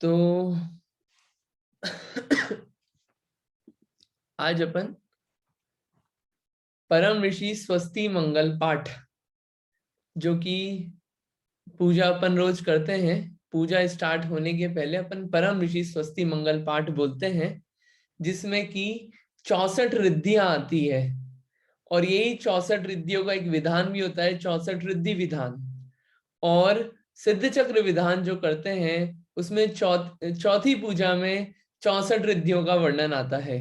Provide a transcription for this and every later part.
तो आज अपन परम ऋषि स्वस्ति मंगल पाठ, जो कि पूजा अपन रोज करते हैं, पूजा स्टार्ट होने के पहले अपन परम ऋषि स्वस्ति मंगल पाठ बोलते हैं, जिसमें कि 64 रिद्धियां आती है। और यही 64 रिद्धियों का एक विधान भी होता है, 64 रिद्धि विधान। और सिद्ध चक्र विधान जो करते हैं उसमें चौथी पूजा में 64 रिद्धियों का वर्णन आता है।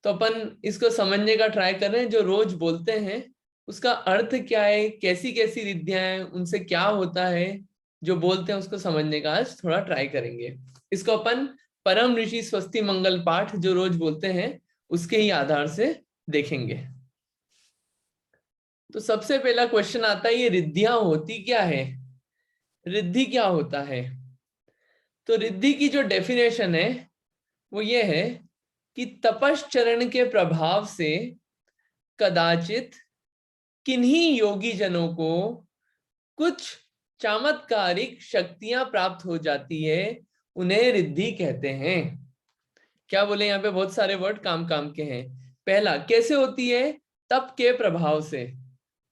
तो अपन इसको समझने का ट्राई कर रहे हैं। जो रोज बोलते हैं उसका अर्थ क्या है, कैसी कैसी रिद्धियां हैं, उनसे क्या होता है, जो बोलते हैं उसको समझने का आज थोड़ा ट्राई करेंगे। इसको अपन परम ऋषि स्वस्ति मंगल पाठ जो रोज बोलते हैं उसके ही आधार से देखेंगे। तो सबसे पहला क्वेश्चन आता है, ये रिद्धियां होती क्या है, रिद्धि क्या होता है। तो रिद्धि की जो डेफिनेशन है वो ये है कि तपश्चरण के प्रभाव से कदाचित किन्हीं योगी जनों को कुछ चमत्कारिक शक्तियां प्राप्त हो जाती है, उन्हें रिद्धि कहते हैं। क्या बोले, यहाँ पे बहुत सारे वर्ड काम काम के हैं। पहला, कैसे होती है, तप के प्रभाव से,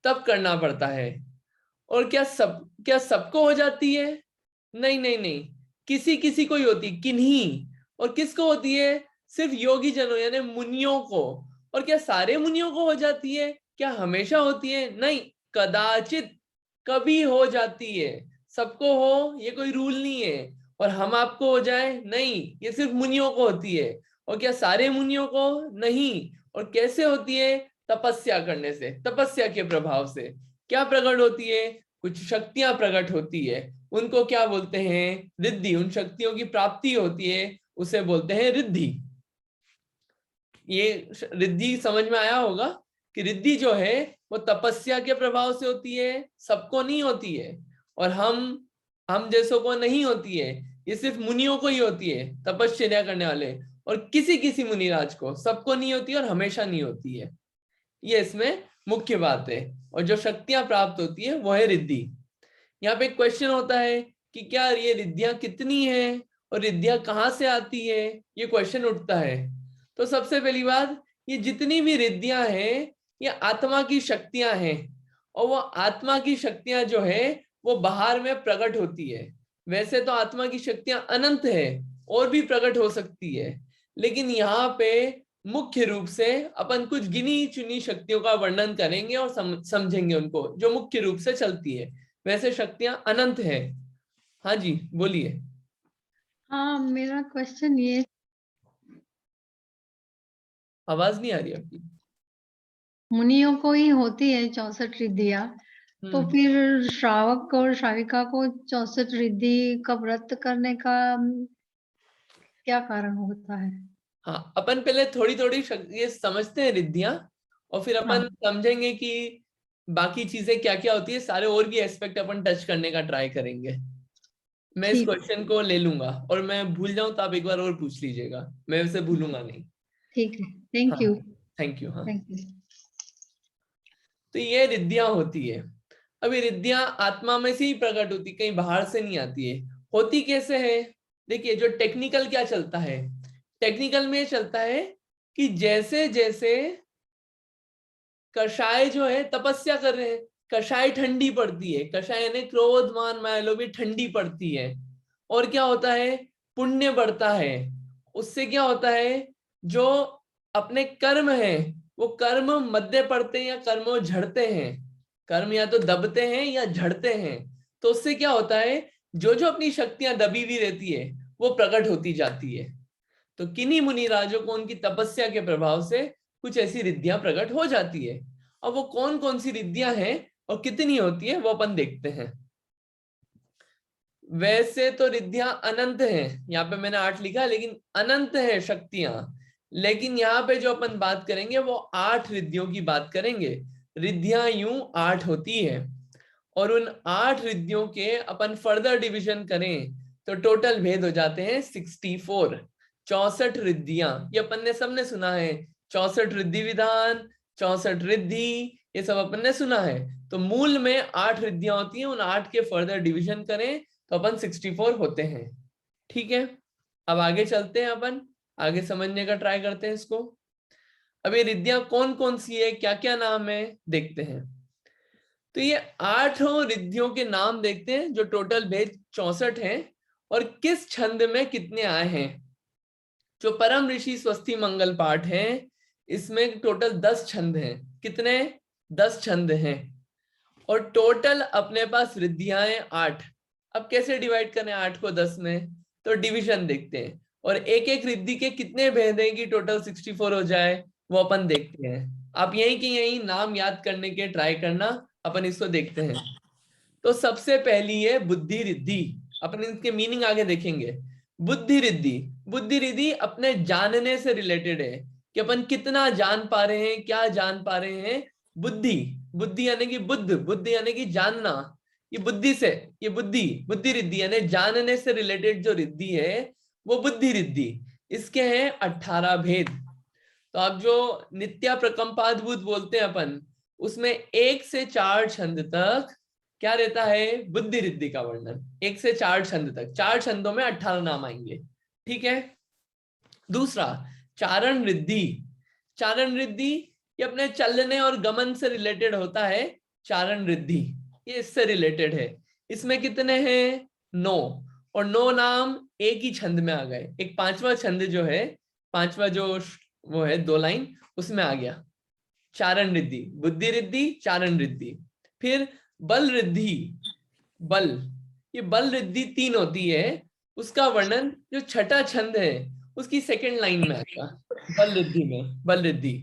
तप करना पड़ता है। और क्या सबको हो जाती है? नहीं नहीं नहीं, किसी किसी को ही होती, किन्हीं। और किसको होती है? सिर्फ योगी जनों यानी मुनियों को। और क्या सारे मुनियों को हो जाती है? क्या हमेशा होती है? नहीं, कदाचित, कभी हो जाती है। सबको हो ये कोई रूल नहीं है। और हम आपको हो जाए, नहीं, ये सिर्फ मुनियों को होती है। और क्या सारे मुनियों को? नहीं। और कैसे होती है? तपस्या करने से, तपस्या के प्रभाव से। क्या प्रकट होती है? कुछ शक्तियां प्रकट होती है, उनको क्या बोलते हैं? रिद्धि। उन शक्तियों की प्राप्ति होती है, उसे बोलते हैं रिद्धि। ये रिद्धि समझ में आया होगा कि रिद्धि जो है वो तपस्या के प्रभाव से होती है, सबको नहीं होती है। और हम जैसों को नहीं होती है, ये सिर्फ मुनियों को ही होती है, तपश्चर्या करने वाले। और किसी किसी मुनिराज को, सबको नहीं होती और हमेशा नहीं होती है। ये इसमें मुख्य बात है। और जो शक्तियां प्राप्त होती है वो है रिद्धि। यहाँ पे क्वेश्चन होता है कि क्या ये रिद्धियां कितनी है और रिद्धियां कहाँ से आती है, ये क्वेश्चन उठता है। तो सबसे पहली बात, ये जितनी भी रिद्धियां हैं ये आत्मा की शक्तियां हैं। और वो आत्मा की शक्तियां जो है वो बाहर में प्रकट होती है। वैसे तो आत्मा की शक्तियां अनंत है और भी प्रकट हो सकती है, लेकिन यहाँ पे मुख्य रूप से अपन कुछ गिनी चुनी शक्तियों का वर्णन करेंगे और समझेंगे उनको, जो मुख्य रूप से चलती है। वैसे शक्तियां अनंत है। हाँ जी, बोलिए। हाँ, मेरा क्वेश्चन ये, आवाज नहीं आ रही आपकी। मुनियों को ही होती है 64 रिद्धियां, तो फिर श्रावक और श्राविका को 64 रिद्धि का व्रत करने का क्या कारण होता है? हाँ, अपन पहले थोड़ी थोड़ी ये समझते हैं रिद्धियां, और फिर अपन हाँ, समझेंगे कि बाकी चीजें क्या क्या होती है। सारे और भी एस्पेक्ट अपन टच करने का ट्राई करेंगे। मैं इस ठीक क्वेश्चन को ले लूंगा, और मैं भूल जाऊं तो आप एक बार और पूछ लीजिएगा, मैं उसे भूलूंगा नहीं। ठीक है। थैंक हाँ, यू। Thank you. हाँ, थैंक यू। तो ये रिद्धियां होती है। अब ये रिद्धियां आत्मा में से ही प्रकट होती, कहीं बाहर से नहीं आती है। होती कैसे है? देखिए, जो टेक्निकल क्या चलता है, टेक्निकल में चलता है कि जैसे जैसे कषाय जो है तपस्या कर रहे हैं, कषाय ठंडी पड़ती है, कषाय यानी क्रोध मान माया लोभ ठंडी पड़ती है। और क्या होता है? पुण्य बढ़ता है। उससे क्या होता है? जो अपने कर्म है वो कर्म मध्य पड़ते हैं या कर्म झड़ते हैं। कर्म या तो दबते हैं या झड़ते हैं। तो उससे क्या होता है? जो जो अपनी शक्तियां दबी हुई रहती है वो प्रकट होती जाती है। तो किन्हीं मुनि राजों को उनकी तपस्या के प्रभाव से कुछ ऐसी रिद्धियां प्रकट हो जाती है। अब वो कौन कौन सी रिद्धियां हैं और कितनी होती है वो अपन देखते हैं। वैसे तो रिद्धियां अनंत हैं, यहाँ पे मैंने 8 लिखा, लेकिन अनंत है शक्तियां। लेकिन यहाँ पे जो अपन बात करेंगे वो 8 रिद्धियों की बात करेंगे। रिद्धियां यूं 8 होती है। और उन 8 रिद्धियों के अपन फर्दर डिवीजन करें तो टोटल भेद हो जाते हैं 64। 64 रिद्धियां, ये अपन ने सबने सुना है। 64 रिद्धि विधान, 64 रिद्धि, ये सब अपन ने सुना है। तो मूल में 8 रिद्धियां होती हैं, उन 8 के फर्दर डिवीजन करें तो अपन 64 होते हैं। ठीक है, अब आगे चलते हैं, अपन आगे समझने का ट्राई करते हैं इसको। अब ये रिद्धियां कौन कौन सी है, क्या क्या नाम है, देखते हैं। तो ये 8 रिद्धियों के नाम देखते हैं, जो टोटल भेद 64 हैं, और किस छंद में कितने आए हैं। जो परम ऋषि स्वस्ति मंगल पाठ है, इसमें टोटल 10 छंद हैं। कितने? 10 छंद हैं, और टोटल अपने पास रिद्धियां 8। अब कैसे डिवाइड करें 8 को 10 में? तो डिवीजन देखते हैं, और एक एक रिद्धि के कितने भेद हैं कि टोटल 64 हो जाए, वो अपन देखते हैं। आप यहीं के यहीं नाम याद करने के ट्राई करना, अपन इसको देखते हैं। तो सबसे पहली है बुद्धि रिद्धि। अपन इसके मीनिंग आगे देखेंगे। बुद्धि रिद्धि, बुद्धि रिद्धि अपने जानने से रिलेटेड है, कि अपन कितना जान पा रहे हैं, क्या जान पा रहे हैं। बुद्धि, बुद्धि यानी कि बुद्ध, बुद्धि यानी कि जानना। ये बुद्धि से, ये बुद्धि, बुद्धि रिद्धि यानी जानने से रिलेटेड जो रिद्धि है, वो बुद्धि रिद्धि। इसके हैं 18 भेद। तो आप जो नित्या प्रकंपाद्भुत बोलते हैं अपन, उसमें 1 से 4 छंद तक क्या रहता है? बुद्धि रिद्धि का वर्णन। 1 से 4 छंद तक, 4 छंदों में 18 नाम आएंगे। ठीक है। दूसरा, चारण रिद्धि। चारण रिद्धि ये अपने चलने और गमन से रिलेटेड होता है। चारण रिद्धि ये इससे रिलेटेड है। इसमें कितने हैं? 9, और 9 नाम एक ही छंद में आ गए। एक 5वां छंद जो है, 5वां जो वो है 2 लाइन, उसमें आ गया चारण रिद्धि, बुद्धि रिद्धि, चारण रिद्धि। फिर बल रिद्धि। बल, ये बल रिद्धि 3 होती है। उसका वर्णन जो छठा छंद है, उसकी सेकंड लाइन में आएगा, बल रिद्धि में, बल रिद्धि।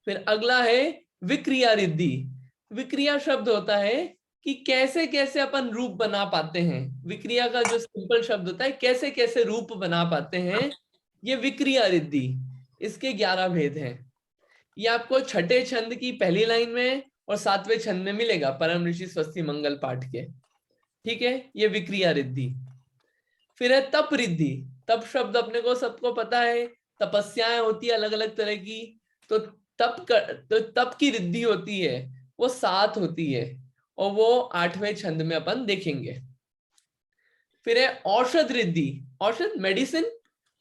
फिर अगला है विक्रिया रिद्धि। विक्रिया शब्द होता है कि कैसे कैसे अपन रूप बना पाते हैं। विक्रिया का जो सिंपल शब्द होता है, कैसे कैसे रूप बना पाते हैं, ये विक्रिया रिद्धि। इसके 11 भेद हैं। ये आपको छठे छंद की पहली लाइन में और 7वें छंद में मिलेगा, परम ऋषि स्वस्ति मंगल पाठ के। ठीक है, ये विक्रिया रिद्धि। फिर है तप रिद्धि। तप शब्द अपने को सबको पता है, तपस्याएं होती है अलग अलग तरह की। तो तो तप की रिद्धि होती है, वो 7 होती है, और वो 8वें छंद में अपन देखेंगे। फिर है औषध रिद्धि। औषध, मेडिसिन।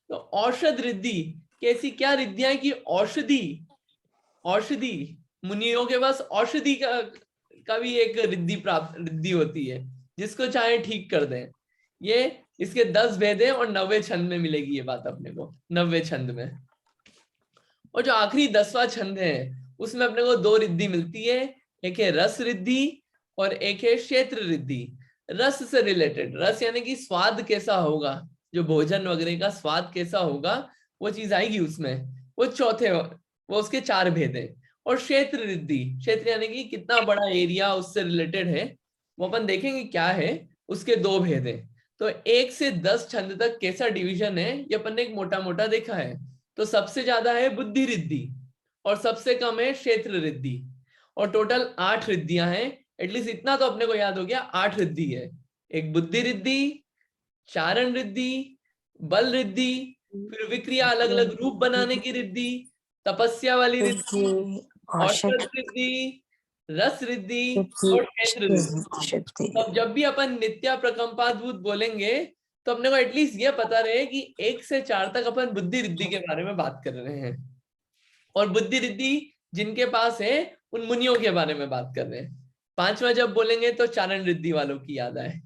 तो औषध रिद्धि कैसी, क्या रिद्धियां है कि औषधि, औषधि, मुनियों के पास औषधि का भी एक रिद्धि प्राप्त, रिद्धि होती है, जिसको चाहे ठीक कर दें। ये इसके 10 भेद है, और 9वें छंद में मिलेगी ये बात अपने को, 9वें छंद में। और जो आखिरी 10वां छंद है, उसमें अपने को 2 रिद्धि मिलती है। एक है रस रिद्धि, और एक है क्षेत्र रिद्धि। रस से रिलेटेड, रस यानी कि स्वाद कैसा होगा, जो भोजन वगैरह का स्वाद कैसा होगा, वो चीज आएगी उसमें। वो चौथे, वो उसके 4 भेद है। और क्षेत्र रिद्धि, क्षेत्र यानी कि कितना बड़ा एरिया उससे रिलेटेड है, वो अपन देखेंगे क्या है। उसके 2 भेद है। तो 1 से 10 छंद तक कैसा डिवीजन है, ये अपन ने एक मोटा मोटा देखा है। तो सबसे ज्यादा है बुद्धि रिद्धि, और सबसे कम है क्षेत्र रिद्धि। और टोटल 8 रिद्धियां हैं। एटलीस्ट इतना तो अपने को याद हो गया, 8 रिद्धि है। एक बुद्धि रिद्धि, चारण रिद्धि, बल रिद्धि, फिर विक्रिया अलग अलग रूप बनाने की रिद्धि, तपस्या वाली रिद्धि, औषध रिद्धि, रस रिद्धि, और क्षेत्र रिद्धि। तो जब भी अपन नित्या प्रकंपाद्भुत बोलेंगे, तो अपने को एटलीस्ट ये पता रहे कि 1 से 4 तक अपन बुद्धि रिद्धि के बारे में बात कर रहे हैं। और बुद्धि रिद्धि जिनके पास है, उन मुनियों के बारे में बात कर रहे हैं। 5वां जब बोलेंगे तो चारण रिद्धि वालों की याद आए।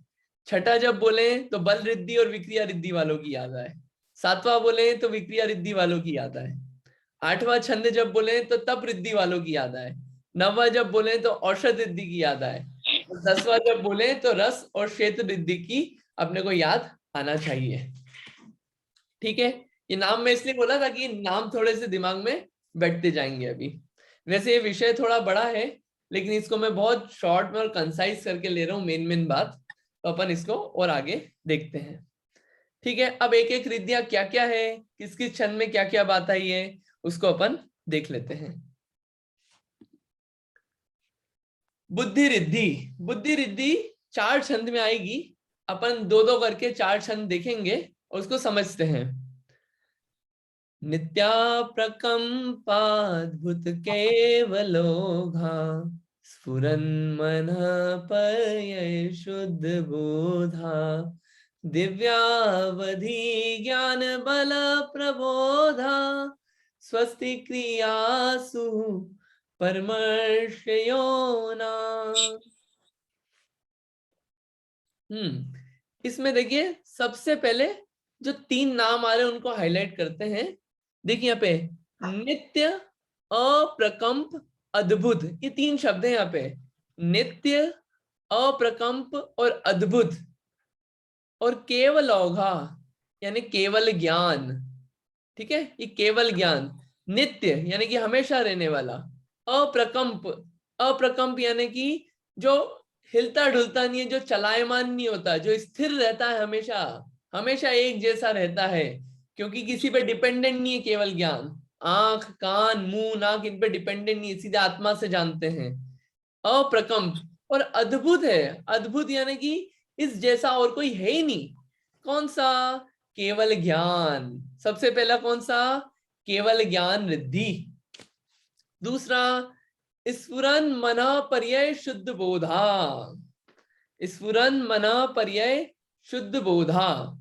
छठा जब बोले तो बल रिद्धि और विक्रिया रिद्धि वालों की याद आए। 7वां बोले तो विक्रिया रिद्धि वालों की याद आए। 8वां छंद जब बोले तो तप रिद्धि वालों की याद आए। 9वां जब बोले तो औषध रिद्धि की याद आए। 10वां जब बोले तो रस और क्षेत्र रिद्धि की अपने को याद आना चाहिए। ठीक है, ये नाम मैं इसलिए बोला था कि नाम थोड़े से दिमाग में बैठते जाएंगे अभी। वैसे ये विषय थोड़ा बड़ा है, लेकिन इसको मैं बहुत शॉर्ट में और कंसाइज करके ले रहा हूँ, मेन मेन बात। तो अपन इसको और आगे देखते हैं। ठीक है, अब एक एक रिद्धियां क्या क्या है, किस किस छंद में क्या क्या बात आई है, उसको अपन देख लेते हैं। बुद्धि रिद्धि, बुद्धि रिद्धि 4 छंद में आएगी। अपन 2-2 करके 4 छंद देखेंगे और उसको समझते हैं। नित्या प्रकंपाद्भुत केवलोघा स्फुरन् मनः पर्यय शुद्ध बोधा दिव्यावधि ज्ञान बल प्रबोधा स्वस्ति क्रियासु परमर्षयोना। इसमें देखिए सबसे पहले जो 3 नाम आ रहे हैं उनको हाईलाइट करते हैं। देखिए यहाँ पे नित्य, अप्रकंप, अद्भुत, ये 3 शब्द हैं यहाँ पे। नित्य, अप्रकंप और अद्भुत, और केवल औघा यानी केवल ज्ञान। ठीक है, ये केवल ज्ञान। नित्य यानी कि हमेशा रहने वाला। अप्रकंप, अप्रकंप यानी कि जो हिलता डुलता नहीं है, जो चलायमान नहीं होता, जो स्थिर रहता है, हमेशा हमेशा एक जैसा रहता है, क्योंकि किसी पे डिपेंडेंट नहीं है। केवल ज्ञान, आंख, कान, मुंह, नाक, इन पे डिपेंडेंट नहीं है, सीधे आत्मा से जानते हैं। अप्रकंप और अद्भुत है। अद्भुत यानी कि इस जैसा और कोई है ही नहीं। कौन सा? केवल ज्ञान। सबसे पहला कौन सा? केवल ज्ञान रिद्धि। दूसरा स्फुरन मना पर्यय शुद्ध बोधा। स्फुरन मना पर्यय शुद्ध बोधा।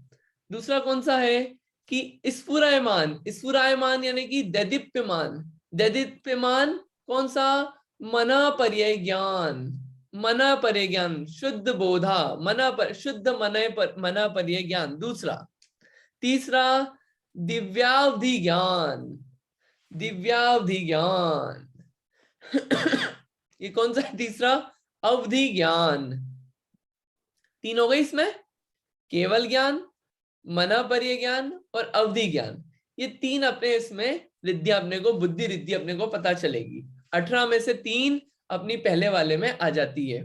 दूसरा कौन सा है? कि स्फुरायमान। स्फुरायमान यानी कि दैदीप्यमान। दैदीप्यमान कौन सा? मना पर्यय ज्ञान। मना पर्यय ज्ञान शुद्ध बोधा। मना पर शुद्ध मना पर्यय ज्ञान दूसरा। तीसरा दिव्यावधि ज्ञान। दिव्यावधि ज्ञान ये कौन सा है? तीसरा अवधि ज्ञान। 3 हो गई इसमें, केवल ज्ञान, मना पर्यय ज्ञान और अवधि ज्ञान। ये 3 अपने इसमें रिद्धि अपने को, बुद्धि रिद्धि अपने को पता चलेगी। 18 में से 3 अपनी पहले वाले में आ जाती है।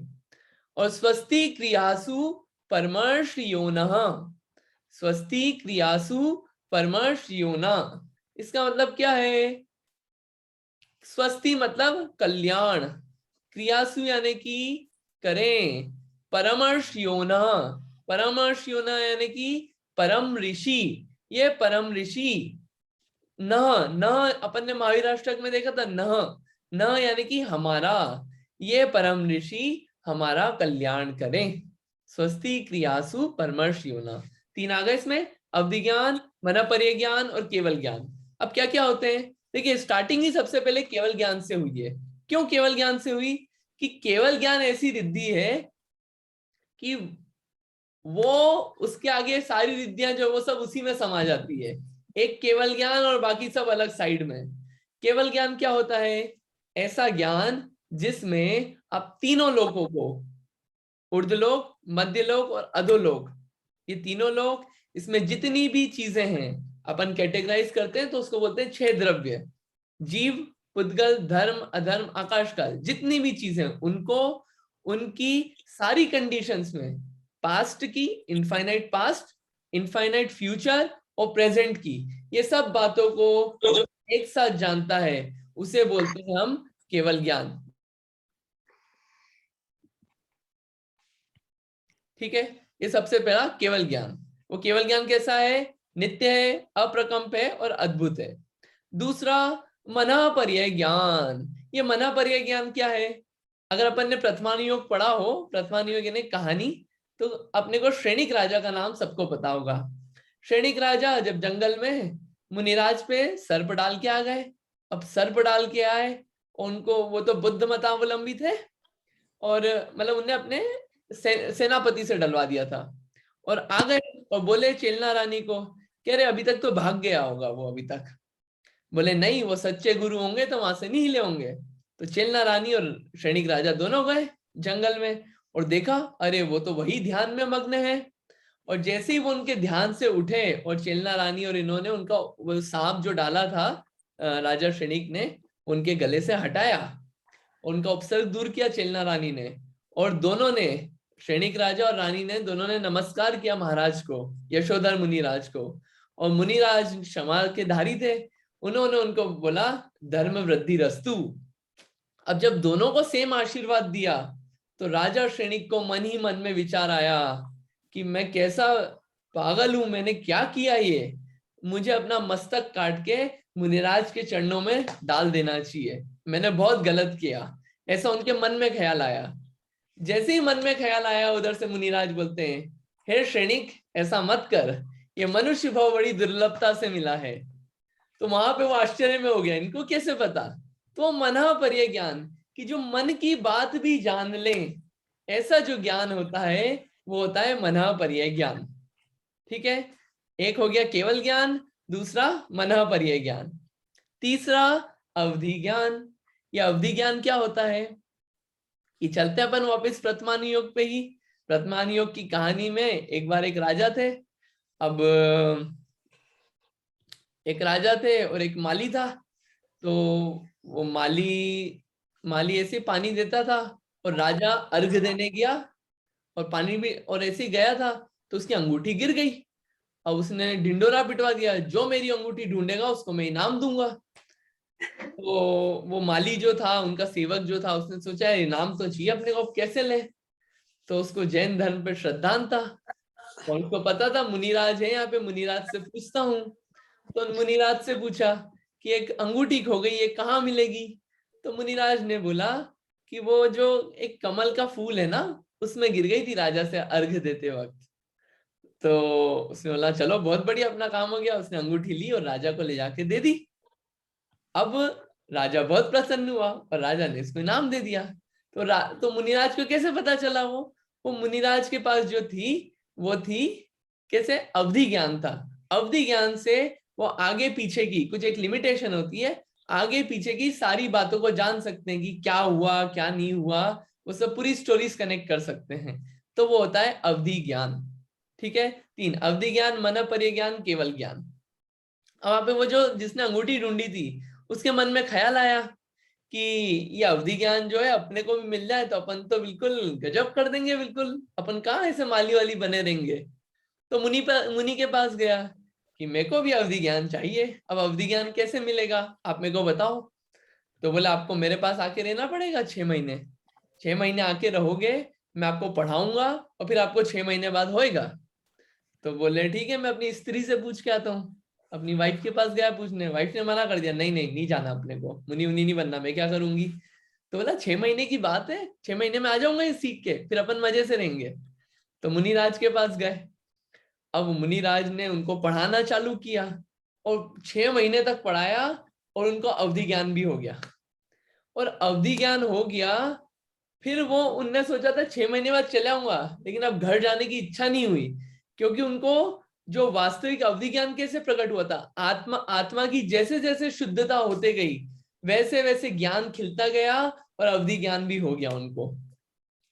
और स्वस्ति क्रियासु परमर्श योनः। स्वस्ति क्रियासु परमर्श योना, इसका मतलब क्या है? स्वस्ति मतलब कल्याण, क्रियासु यानी कि करें, परमर्श योना, परमर्श योना यानी कि परम ऋषि। ये परम ऋषि न, न अपन ने महावीर अष्टक में देखा था, न न यानी कि हमारा, ये परम ऋषि हमारा कल्याण करें। स्वस्ति क्रियासु परमर्श योना। 3 आ गए इसमें, अवधि ज्ञान, मना पर्यय ज्ञान और केवल ज्ञान। अब क्या क्या होते हैं? देखिए स्टार्टिंग ही सबसे पहले केवल ज्ञान से हुई है। क्यों केवल ज्ञान से हुई? कि केवल ज्ञान ऐसी रिद्धि है कि वो उसके आगे सारी रिद्धियां जो वो सब उसी में समा जाती है। एक केवल ज्ञान और बाकी सब अलग साइड में। केवल ज्ञान क्या होता है? ऐसा ज्ञान जिसमें आप तीनों लोकों को, ऊर्ध्वलोक, मध्यलोक और अधोलोक, ये तीनों लोक, इसमें जितनी भी चीजें हैं अपन कैटेगराइज करते हैं तो उसको बोलते हैं 6 द्रव्य। जीव, पुद्गल, धर्म, अधर्म, आकाश काल, जितनी भी चीजें, उनको उनकी सारी कंडीशंस में, पास्ट की, इनफाइनाइट पास्ट, इनफाइनाइट फ्यूचर और प्रेजेंट की, ये सब बातों को जो एक साथ जानता है उसे बोलते हैं हम केवल ज्ञान। ठीक है, ये सबसे पहला केवल ज्ञान। वो केवल ज्ञान कैसा है? नित्य है, अप्रकंप है और अद्भुत है। दूसरा मना पर्यय ज्ञान। ये मना पर्यय ज्ञान क्या है? अगर अपन ने प्रथमानुयोग पढ़ा हो, प्रथमानुयोग यानी कहानी, तो अपने को श्रेणिक राजा का नाम सबको पता होगा। श्रेणिक राजा जब जंगल में मुनिराज पे सर्प डाल के आ गए, अब सर्प डाल के आए, उनको, वो तो बुद्ध मतावलंबी थे और मतलब उन्हें अपने सेनापति से डलवा दिया था, और आ गए और बोले चेलना रानी को, कह रहे अभी तक तो भाग गया होगा वो अभी तक। बोले नहीं, वो सच्चे गुरु होंगे तो वहां से नहीं हिले होंगे। तो चेलना रानी और श्रेणिक राजा दोनों गए जंगल में और देखा, अरे वो तो वही ध्यान में मग्न है। और जैसे ही वो उनके ध्यान से उठे और चेलना रानी और इन्होंने उनका वो सांप जो डाला था राजा श्रेणिक ने, उनके गले से हटाया, उनका उपसर्ग दूर किया चेलना रानी ने, और दोनों ने, श्रेणिक राजा और रानी ने, दोनों ने नमस्कार किया महाराज को, यशोधर मुनिराज को। और मुनिराज क्षमा के धारी थे, उन्होंने उनको बोला धर्म वृद्धि रस्तु। अब जब दोनों को सेम आशीर्वाद दिया तो राजा श्रेणिक को मन ही मन में विचार आया कि मैं कैसा पागल हूं, मैंने क्या किया, ये मुझे अपना मस्तक काट के मुनिराज के चरणों में डाल देना चाहिए, मैंने बहुत गलत किया, ऐसा उनके मन में ख्याल आया। जैसे ही मन में ख्याल आया, उधर से मुनिराज बोलते हैं हे श्रेणिक, ऐसा मत कर, ये मनुष्य भाव बड़ी दुर्लभता से मिला है। तो वहां पे वो आश्चर्य में हो गया, इनको कैसे पता? तो मनः पर्य ज्ञान, कि जो मन की बात भी जान ले, ऐसा जो ज्ञान होता है वो होता है मनः पर्य ज्ञान। ठीक है, एक हो गया केवल ज्ञान, दूसरा मनः पर्य ज्ञान, तीसरा अवधि ज्ञान। ये अवधि ज्ञान क्या होता है कि चलते अपन वापस प्रथमानुयोग पे ही। प्रथमानुयोग की कहानी में एक बार एक राजा थे। अब एक राजा थे और एक माली था। तो वो माली ऐसे पानी देता था और राजा अर्घ देने गया और पानी भी और ऐसे ही गया था, तो उसकी अंगूठी गिर गई। अब उसने ढिंडोरा पिटवा दिया, जो मेरी अंगूठी ढूंढेगा उसको मैं इनाम दूंगा। तो वो माली जो था, उनका सेवक जो था, उसने सोचा इनाम तो चाहिए अपने को, अब कैसे ले? तो उसको जैन धर्म पे श्रद्धान था और उसको पता था मुनिराज है यहाँ पे, मुनिराज से पूछता हूँ। तो मुनिराज से पूछा कि एक अंगूठी खो गई, ये कहाँ मिलेगी? तो मुनिराज ने बोला कि वो जो एक कमल का फूल है ना, उसमें गिर गई थी राजा से अर्घ देते वक्त। तो उसने बोला चलो बहुत बढ़िया, अपना काम हो गया। उसने अंगूठी ली और राजा को ले जाके दे दी। अब राजा बहुत प्रसन्न हुआ और राजा ने इसको इनाम दे दिया। तो मुनिराज को कैसे पता चला? वो मुनिराज के पास जो थी वो थी कैसे? अवधि ज्ञान था। अवधि ज्ञान से वो आगे पीछे की कुछ एक लिमिटेशन होती है, आगे पीछे की सारी बातों को जान सकते हैं कि क्या हुआ क्या नहीं हुआ, वो सब पूरी स्टोरीज कनेक्ट कर सकते हैं। तो वो होता है अवधि ज्ञान। ठीक है, तीन, अवधि ज्ञान, मन पर्य ज्ञान, केवल ज्ञान। अब वहां पे वो जो जिसने अंगूठी ढूंढी थी, उसके मन में ख्याल आया कि ये अवधि ज्ञान जो है अपने को भी मिल जाए तो अपन तो बिल्कुल गजब कर देंगे, बिल्कुल अपन कहाँ ऐसे माली वाली बने रहेंगे। तो मुनि के पास गया कि मेरे को भी अवधि ज्ञान चाहिए। अब अवधि ज्ञान कैसे मिलेगा, आप मेरे को बताओ। तो बोले आपको मेरे पास आके रहना पड़ेगा 6 महीने। 6 महीने आके रहोगे, मैं आपको पढ़ाऊंगा और फिर आपको 6 महीने बाद होएगा। तो बोले ठीक है, मैं अपनी स्त्री से पूछ के आता हूँ। अपनी वाइफ के पास गया पूछने, वाइफ ने मना कर दिया, नहीं नहीं नहीं जाना अपने को, मुनि उनी नहीं बनना, मैं क्या करूंगी। तो बोला 6 महीने की बात है, 6 महीने में आ जाऊंगा ये सीख के, फिर अपन मजे से रहेंगे। तो मुनिराज के पास गए। अब मुनिराज ने उनको पढ़ाना चालू किया और 6 महीने तक पढ़ाया और उनको अवधि ज्ञान भी हो गया। और अवधि ज्ञान हो गया, फिर वो उनने सोचा था 6 महीने बाद चले आऊंगा, लेकिन अब घर जाने की इच्छा नहीं हुई, क्योंकि उनको जो वास्तविक अवधि ज्ञान कैसे प्रकट हुआ था, आत्मा आत्मा की जैसे जैसे शुद्धता होते गई वैसे वैसे ज्ञान खिलता गया और अवधि ज्ञान भी हो गया उनको।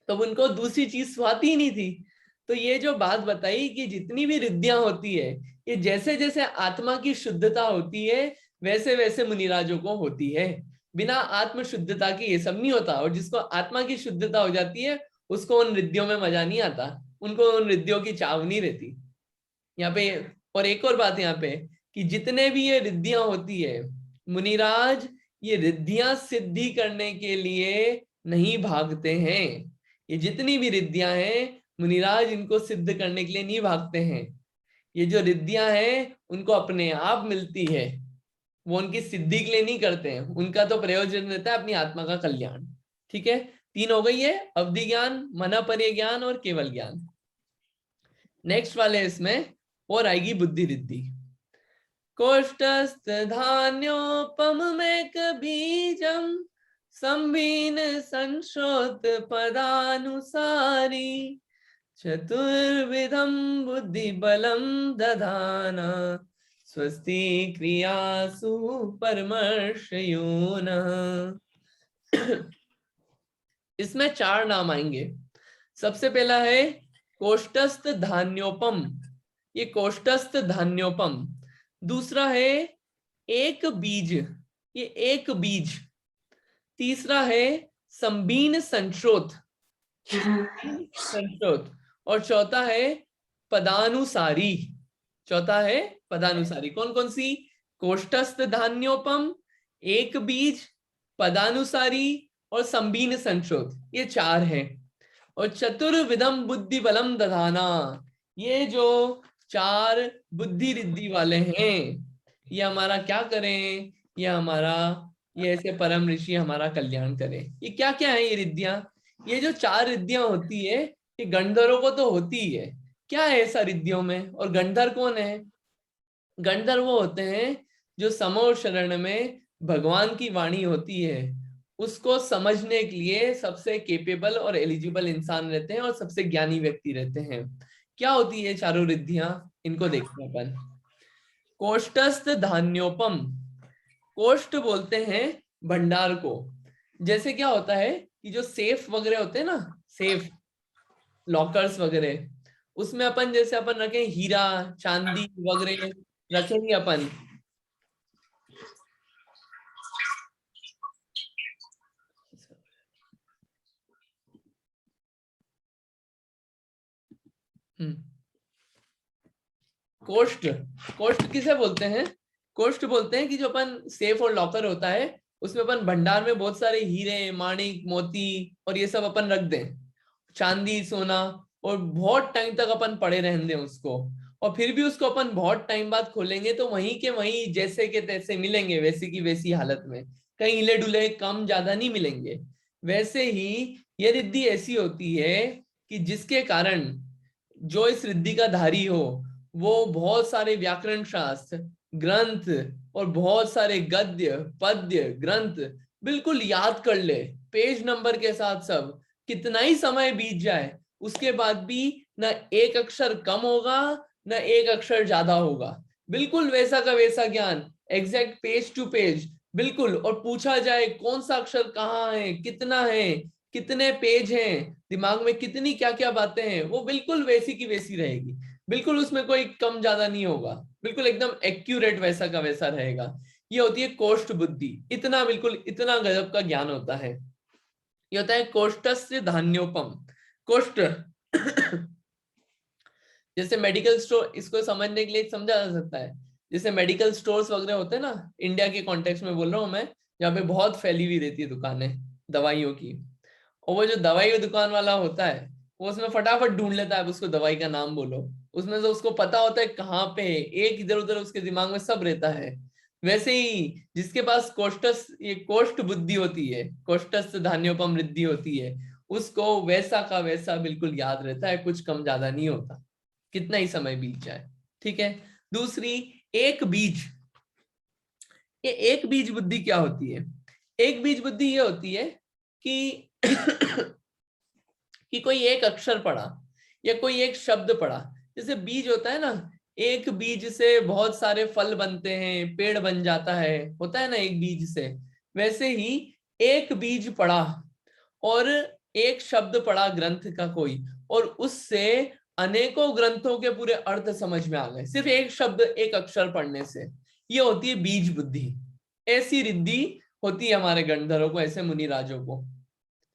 तो उनको दूसरी चीज स्वाती ही नहीं थी। तो ये जो बात बताई कि जितनी भी रिद्धियां होती है, ये जैसे जैसे आत्मा की शुद्धता होती है वैसे वैसे मुनिराजों को होती है। बिना आत्म शुद्धता के ये सब नहीं होता, और जिसको आत्मा की शुद्धता हो जाती है उसको उन रिद्धियों में मजा नहीं आता, उनको उन रिद्धियों की चाव नहीं रहती यहाँ पे। और एक और बात यहाँ पे कि जितने भी ये रिद्धियां होती है, मुनिराज ये रिद्धियां सिद्धि करने के लिए नहीं भागते हैं। ये जितनी भी रिद्धियां हैं, मुनिराज इनको सिद्ध करने के लिए नहीं भागते हैं। ये जो रिद्धियां हैं उनको अपने आप मिलती है, वो उनकी सिद्धि के लिए नहीं करते हैं, उनका तो प्रयोजन रहता है अपनी आत्मा का कल्याण। ठीक है, तीन हो गई है, अवधि ज्ञान, मनःपर्य ज्ञान और केवल ज्ञान। नेक्स्ट वाले इसमें और आएगी बुद्धि रिद्धि। कोष्ठस्थ धान्योपमेक बीजम संबीन संश्रोत पदानुसारी चतुर्विधम बुद्धि बलम दधाना स्वस्ति क्रियासु परमर्शयोन। इसमें 4 नाम आएंगे। सबसे पहला है कोष्ठस्थ धान्योपम, ये कोष्ठस्थ धान्योपम। दूसरा है एक बीज, ये एक बीज। तीसरा है संबीन संश्रोत, संश्रोत। और चौथा है पदानुसारी, चौथा है पदानुसारी। कौन कौन सी? कोष्ठस्थ धान्योपम, एक बीज, पदानुसारी और संबीन संश्रोत, ये 4 हैं। और चतुर्विधम बुद्धि बलम दधाना, ये जो 4 बुद्धि रिद्धि वाले हैं, ये हमारा क्या करें? ये हमारा, ये ऐसे परम ऋषि हमारा कल्याण करें। ये क्या क्या है ये रिद्धियां? ये जो 4 रिद्धियां होती है, ये गंधर्वों को तो होती ही है, क्या है ऐसा रिद्धियों में? और गंधर कौन है? गंधर वो होते हैं जो समो शरण में भगवान की वाणी होती है उसको समझने के लिए सबसे केपेबल और एलिजिबल इंसान रहते हैं और सबसे ज्ञानी व्यक्ति रहते हैं। क्या होती है चारों रिद्धियां? इनको देखते हैं अपन। कोष्ठस्थ धान्योपम, कोष्ठ बोलते हैं भंडार को। जैसे क्या होता है कि जो सेफ वगैरह होते हैं ना, सेफ लॉकर्स वगैरह, उसमें अपन जैसे अपन रखें हीरा चांदी वगैरह रखेंगे अपन। कोष्ठ, कोष्ठ किसे बोलते हैं? कोष्ठ बोलते हैं कि जो अपन सेफ और लॉकर होता है उसमें अपन भंडार में बहुत सारे हीरे माणिक मोती और ये सब अपन रख दें, चांदी सोना, और बहुत टाइम तक अपन पड़े रहने दें उसको, और फिर भी उसको अपन बहुत टाइम बाद खोलेंगे तो वहीं के वहीं जैसे के तैसे मिलेंगे, वैसी की वैसी हालत में, कहीं हिले डुले कम ज्यादा नहीं मिलेंगे। वैसे ही ये रिद्धि ऐसी होती है कि जिसके कारण जो इस रिद्धि का धारी हो वो बहुत सारे व्याकरण शास्त्र ग्रंथ और बहुत सारे गद्य पद्य ग्रंथ बिल्कुल याद कर ले, पेज नंबर के साथ सब। कितना ही समय बीत जाए उसके बाद भी न एक अक्षर कम होगा न एक अक्षर ज्यादा होगा, बिल्कुल वैसा का वैसा ज्ञान, एग्जैक्ट पेज टू पेज बिल्कुल। और पूछा जाए कौन सा अक्षर कहाँ है, कितना है, कितने पेज हैं, दिमाग में कितनी क्या क्या बातें हैं, वो बिल्कुल वैसी की वैसी रहेगी, बिल्कुल उसमें कोई कम ज्यादा नहीं होगा, बिल्कुल एकदम एक्यूरेट वैसा का वैसा रहेगा। ये होती है कोष्ठ बुद्धि, इतना बिल्कुल इतना गजब का ज्ञान होता है। ये होता है कोष्ठस्य धान्योपम। कोष्ठ जैसे मेडिकल स्टोर, इसको समझने के लिए समझा जा सकता है, जैसे मेडिकल स्टोर्स वगैरह होते हैं ना, इंडिया के कॉन्टेक्स्ट में बोल रहा हूँ मैं, जहाँ पे बहुत फैली हुई रहती है दुकानें दवाइयों की, और वो जो दवाई दुकान वाला होता है वो उसमें फटाफट ढूंढ लेता है, उसको दवाई का नाम बोलो, उसमें से उसको पता होता है कहाँ पे है, एक इधर उधर उसके दिमाग में सब रहता है। वैसे ही जिसके पास कोष्ठस ये कोष्ठ बुद्धि होती है, कोष्ठस्थ धान्योपम रिद्धि होती है, उसको वैसा का वैसा बिल्कुल याद रहता है, कुछ कम ज्यादा नहीं होता, कितना ही समय बीत जाए। ठीक है। दूसरी, एक बीज। ये एक बीज बुद्धि क्या होती है? एक बीज बुद्धि ये होती है कि कि कोई एक अक्षर पढ़ा या कोई एक शब्द पढ़ा, जैसे बीज होता है ना, एक बीज से बहुत सारे फल बनते हैं, पेड़ बन जाता है, होता है ना एक बीज से। वैसे ही एक बीज पढ़ा और एक शब्द पढ़ा ग्रंथ का कोई, और उससे अनेकों ग्रंथों के पूरे अर्थ समझ में आ गए सिर्फ एक शब्द एक अक्षर पढ़ने से। ये होती है बीज बुद्धि। ऐसी रिद्धि होती है हमारे गंधर्वों को, ऐसे मुनिराजों को।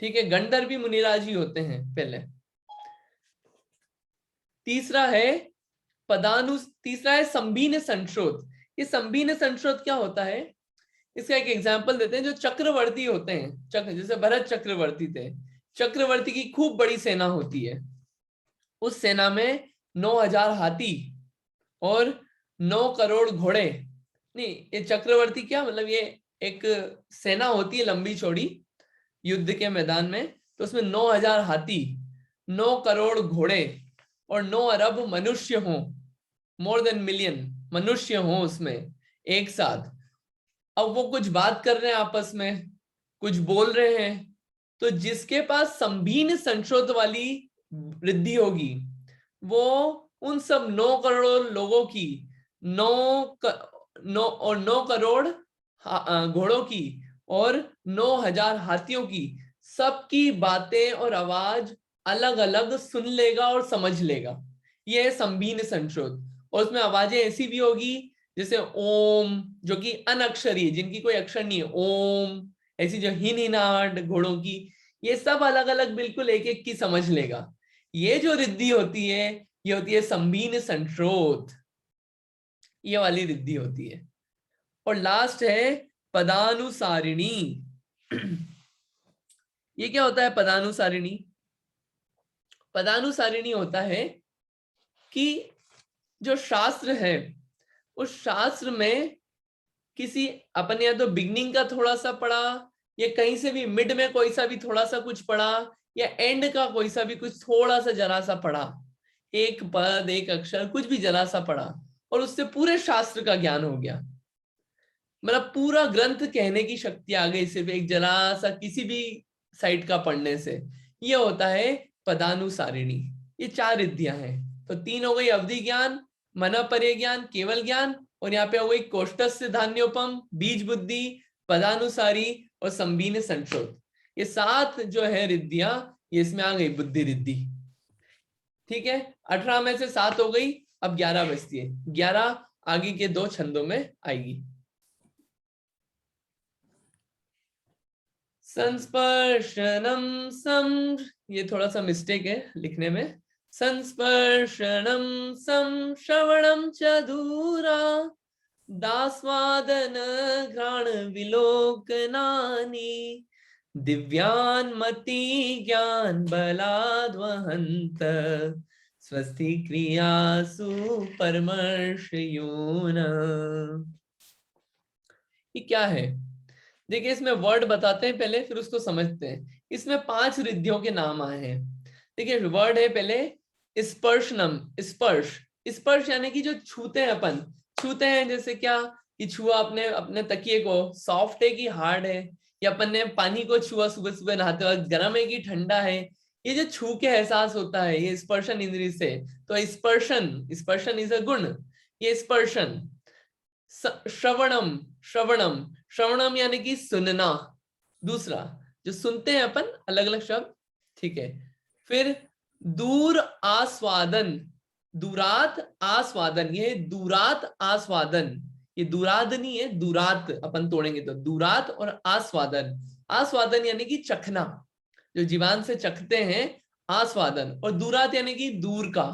ठीक है, गंधर्व भी मुनिराज ही होते हैं पहले। तीसरा है तीसरा है संबीन संश्रोत। ये संबीन संश्रोत क्या होता है? इसका एक एग्जाम्पल देते हैं। जो चक्रवर्ती होते हैं, चक्र जैसे भरत चक्रवर्ती थे, चक्रवर्ती की खूब बड़ी सेना होती है, उस सेना में 9,000 हाथी और 9 करोड़ घोड़े। नहीं, ये चक्रवर्ती क्या मतलब, ये एक सेना होती है लंबी चौड़ी युद्ध के मैदान में, तो उसमें 9,000 हाथी, 9 करोड़ घोड़े और 9 अरब मनुष्य हों, मोर देन मिलियन मनुष्य हों उसमें एक साथ। अब वो कुछ बात कर रहे हैं आपस में, कुछ बोल रहे हैं, तो जिसके पास संबीन संश्रोत वाली रिद्धि होगी वो उन सब 9 करोड़ लोगों की, 9 करोड़ घोड़ों की और 9,000 हाथियों की सबकी बातें और आवाज अलग अलग सुन लेगा और समझ लेगा। यह है संबीन संश्रोत। और उसमें आवाजें ऐसी भी होगी जैसे ओम, जो कि अनअक्षरी, जिनकी कोई अक्षर नहीं है, ओम, ऐसी जो हिनहिनाहट घोड़ों की, ये सब अलग अलग बिल्कुल एक एक की समझ लेगा। ये जो रिद्धि होती है ये होती है संबीन संश्रोत, ये वाली रिद्धि होती है। और लास्ट है पदानुसारिणी। ये क्या होता है पदानुसारिणी? पदानुसारिणी होता है कि जो शास्त्र है उस शास्त्र में किसी अपन या तो बिगनिंग का थोड़ा सा पढ़ा, या कहीं से भी मिड में कोई सा भी थोड़ा सा कुछ पढ़ा, या एंड का कोई सा भी कुछ थोड़ा सा जरा सा पढ़ा, एक पद एक अक्षर कुछ भी जरा सा पढ़ा और उससे पूरे शास्त्र का ज्ञान हो गया, मतलब पूरा ग्रंथ कहने की शक्ति आ गई सिर्फ एक जरा सा किसी भी साइट का पढ़ने से। ये होता है पदानुसारिणी। ये 4 रिद्धियां हैं। तो 3 हो गई, अवधि ज्ञान, मनःपर्य ज्ञान, केवल ज्ञान, और यहाँ पे हो गई कोष्ठस्य धान्योपम, बीज बुद्धि, पदानुसारी और संबीन संशोध। ये 7 जो है रिद्धियां, ये इसमें आ गई बुद्धि रिद्धि। ठीक है, 18 में से 7 हो गई, अब 11 बचती है। 11 आगे के 2 छंदों में आएगी। संस्पर्शनम सम, ये थोड़ा सा मिस्टेक है लिखने में। संस्पर्शनम सम श्रवणम च दूरा, दास्वादन घ्राण विलोकनानि, दिव्यान्मति ज्ञान बलाद्वहंत, स्वस्ति क्रियासु परमर्शयोन। ये क्या है? देखिए, इसमें वर्ड बताते हैं पहले, फिर उसको समझते हैं। इसमें 5 रिद्धियों के नाम आए हैं। देखिए, वर्ड है पहले स्पर्शनम, स्पर्श। स्पर्श यानी कि जो छूते हैं अपन, छूते हैं जैसे क्या कि छुआ आपने अपने तकिए को, सॉफ्ट है कि हार्ड है, या अपन ने पानी को छुआ सुबह सुबह नहाते वक्त, गर्म है कि ठंडा है, ये जो छू के एहसास होता है, ये स्पर्शन इंद्रिय से। तो स्पर्शन, स्पर्शन इज अ गुण, ये स्पर्शन। श्रवणम, श्रवणम, श्रवणम यानी कि सुनना, दूसरा जो सुनते हैं अपन, अलग अलग शब्द। ठीक है, फिर दूर आस्वादन, दूरात आस्वादन, ये दूरात आस्वादन, ये दूराद नहीं है, दूरात अपन तोड़ेंगे तो दूरात और आस्वादन। आस्वादन यानी कि चखना, जो जीवान से चखते हैं, आस्वादन। और दूरात यानी कि दूर का।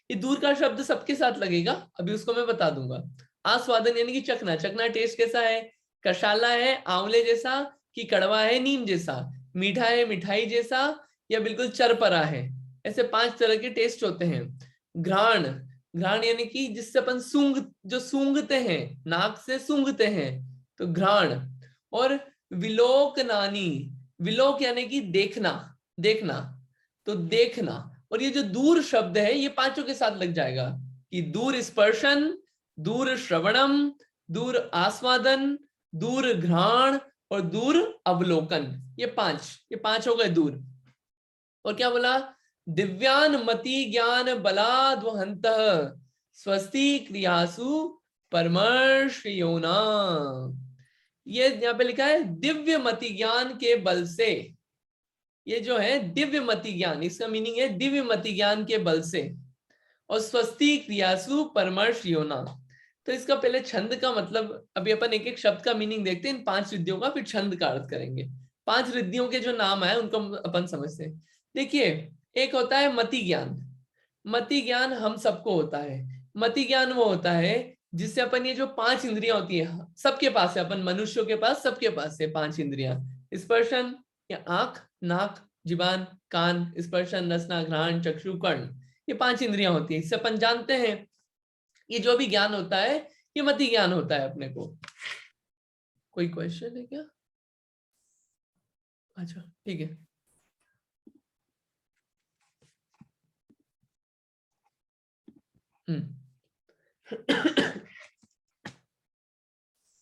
ये दूर का शब्द सबके साथ लगेगा, अभी उसको मैं बता दूंगा। आस्वादन यानी कि चखना, चखना टेस्ट कैसा है, कशाला है आंवले जैसा, कि कड़वा है नीम जैसा, मीठा है मिठाई जैसा, या बिल्कुल चरपरा है। ऐसे 5 तरह के टेस्ट होते हैं। घ्राण, घ्राण यानी कि जिससे अपन सूंघ, जो सूंघते हैं, नाक से सूंघते हैं, तो घ्राण। और विलोक नानी, विलोक यानी कि देखना, देखना, तो देखना। और ये जो दूर शब्द है, ये 5 के साथ लग जाएगा, कि दूर स्पर्शन, दूर श्रवणम, दूर आस्वादन, दूर घ्राण और दूर अवलोकन। ये 5 हो गए दूर। और क्या बोला, दिव्यान मति ज्ञान बलाद्वहंत, स्वस्ति क्रियासु परमर्शयोना। ये यहाँ पे लिखा है दिव्य मति ज्ञान के बल से। ये जो है दिव्य मति ज्ञान, इसका मीनिंग है दिव्य मति ज्ञान के बल से। और स्वस्ति क्रियासु परमर्श योना। तो इसका पहले छंद का मतलब, अभी अपन एक एक शब्द का मीनिंग देखते हैं इन 5 रिद्धियों का, फिर छंद का अर्थ करेंगे। 5 रिद्धियों के जो नाम आए उनको अपन समझते हैं। देखिए, एक होता है मति ज्ञान। मति ज्ञान हम सबको होता है। मति ज्ञान वो होता है जिससे अपन, ये जो 5 इंद्रियां होती है सबके पास है, अपन मनुष्यों के पास, सबके पास है 5 इंद्रियां। स्पर्शन या आंख, नाक, जीवान, कान, स्पर्शन, रसना, घ्राण, चक्षु, कर्ण, ये 5 इंद्रियां होती है। इससे अपन जानते हैं, ये जो भी ज्ञान होता है ये मति ज्ञान होता है अपने को। कोई क्वेश्चन है क्या? अच्छा ठीक है।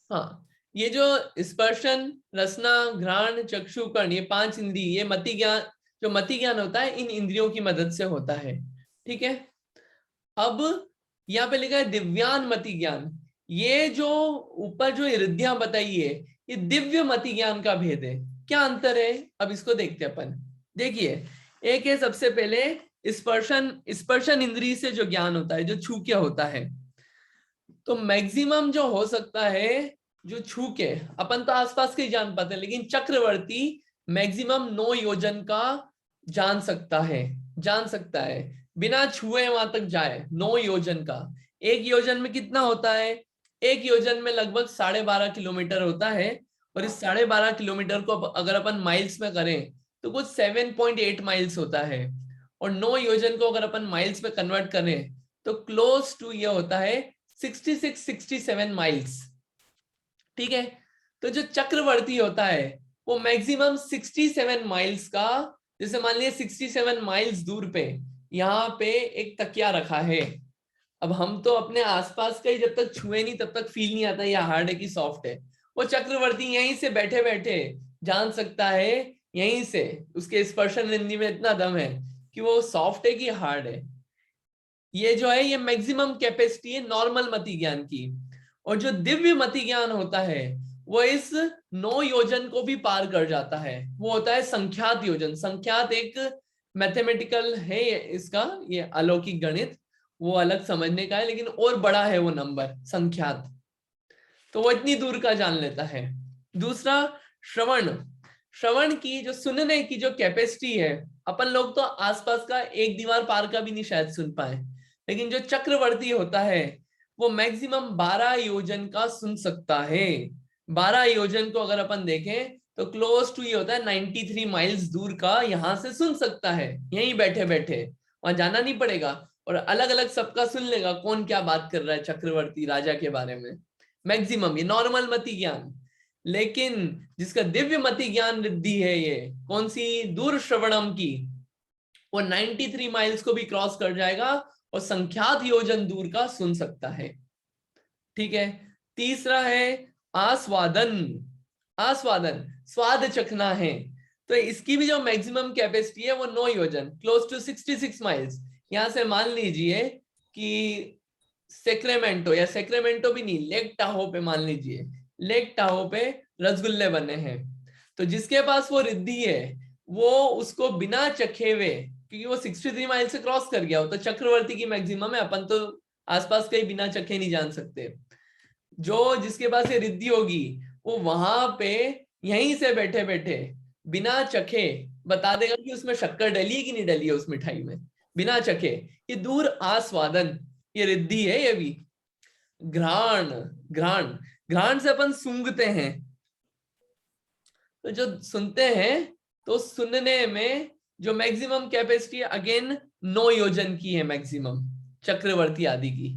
हाँ, ये जो स्पर्शन, रसना, घ्राण, चक्षु, कर्ण, ये 5 इंद्रिय, ये मति ज्ञान, जो मति ज्ञान होता है इन इंद्रियों की मदद से होता है। ठीक है, अब यहाँ पे लिखा है दिव्यान मति ज्ञान। ये जो ऊपर जो रिद्धियां बताई है, ये दिव्य मति ज्ञान का भेद है। क्या अंतर है, अब इसको देखते हैं अपन। देखिए, एक है सबसे पहले स्पर्शन, स्पर्शन इंद्रिय से जो ज्ञान होता है, जो छू के होता है। तो मैक्सिमम जो हो सकता है, जो छू के अपन तो आसपास के ही जान पाते हैं, लेकिन चक्रवर्ती मैक्सिमम 9 योजन का जान सकता है, जान सकता है, बिना छुए वहां तक जाए। 9 योजन का, 1 योजन में कितना होता है, 1 योजन में लगभग 12.5 किलोमीटर होता है। और इस 12.5 किलोमीटर को अगर अपन माइल्स में करें तो कुछ 7.8 माइल्स होता है। और 9 योजन को अगर अपन माइल्स में कन्वर्ट करें तो क्लोज टू ये होता है 66-67 माइल्स। ठीक है, तो जो चक्रवर्ती होता है वो मैक्सिमम 67 माइल्स का, जैसे मान लिया 67 माइल्स दूर पे यहाँ पे एक तकिया रखा है। अब हम तो अपने आसपास का ही जब तक छुए नहीं तब तक फील नहीं आता ये हार्ड है कि सॉफ्ट है। वो चक्रवर्ती यहीं से बैठे बैठे जान सकता है, यहीं से उसके स्पर्शन इंद्रिय में इतना दम है कि वो सॉफ्ट है कि हार्ड है। ये जो है ये मैक्सिमम कैपेसिटी है नॉर्मल मति ज्ञान की। और जो दिव्य मति ज्ञान होता है वो इस 9 योजन को भी पार कर जाता है। वो होता है संख्यात योजन। संख्यात एक मैथमेटिकल है इसका, ये अलौकिक गणित, वो अलग समझने का है, लेकिन और बड़ा है वो नंबर संख्यात। तो वो इतनी दूर का जान लेता है। दूसरा श्रवण। श्रवण की जो सुनने की जो कैपेसिटी है, अपन लोग तो आसपास का एक दीवार पार का भी नहीं शायद सुन पाए, लेकिन जो चक्रवर्ती होता है वो मैक्सिमम 12 योजन का सुन सकता है। 12 योजन को अगर अपन देखें तो क्लोज टू ये होता है 93 माइल्स दूर का यहां से सुन सकता है, यहीं बैठे बैठे, वहां जाना नहीं पड़ेगा। और अलग अलग सबका सुन लेगा कौन क्या बात कर रहा है चक्रवर्ती राजा के बारे में। मैक्सिमम ये नॉर्मल मति ज्ञान। लेकिन जिसका दिव्य मति ज्ञान रिद्धि है, ये कौन सी, दूर श्रवणम की, वो 93 माइल्स को भी क्रॉस कर जाएगा और संख्यात योजन दूर का सुन सकता है। ठीक है। तीसरा है आस्वादन। आस्वादन स्वाद चखना है। तो इसकी भी जो मैक्सिमम कैपेसिटी है वो 9 योजन, क्लोज टू 66 माइल्स। यहां से मान लीजिए कि सेक्रेमेंटो, या सेक्रेमेंटो भी नहीं, लेक टाहो पे मान लीजिए, लेक टाहो पे रसगुल्ले बने हैं, तो जिसके पास वो रिद्धि है वो उसको बिना चखे हुए, क्योंकि वो 63 माइल से क्रॉस कर गया हो, तो चक्रवर्ती की मैक्सिमम है, अपन तो आसपास कहीं बिना चखे नहीं जान सकते। जो जिसके पास ये रिद्धि होगी वो वहां पे यहीं से बैठे बैठे बिना चखे बता देगा कि उसमें शक्कर डली है कि नहीं डली है उस मिठाई में, बिना चखे। ये दूर आस्वादन, ये रिद्धि है ये भी। घ्राण। घ्राण, घ्राण से अपन सूंघते हैं, तो जो सुनते हैं तो सुनने में जो मैक्सिमम कैपेसिटी अगेन 9 योजन की है मैक्सिमम, चक्रवर्ती आदि की।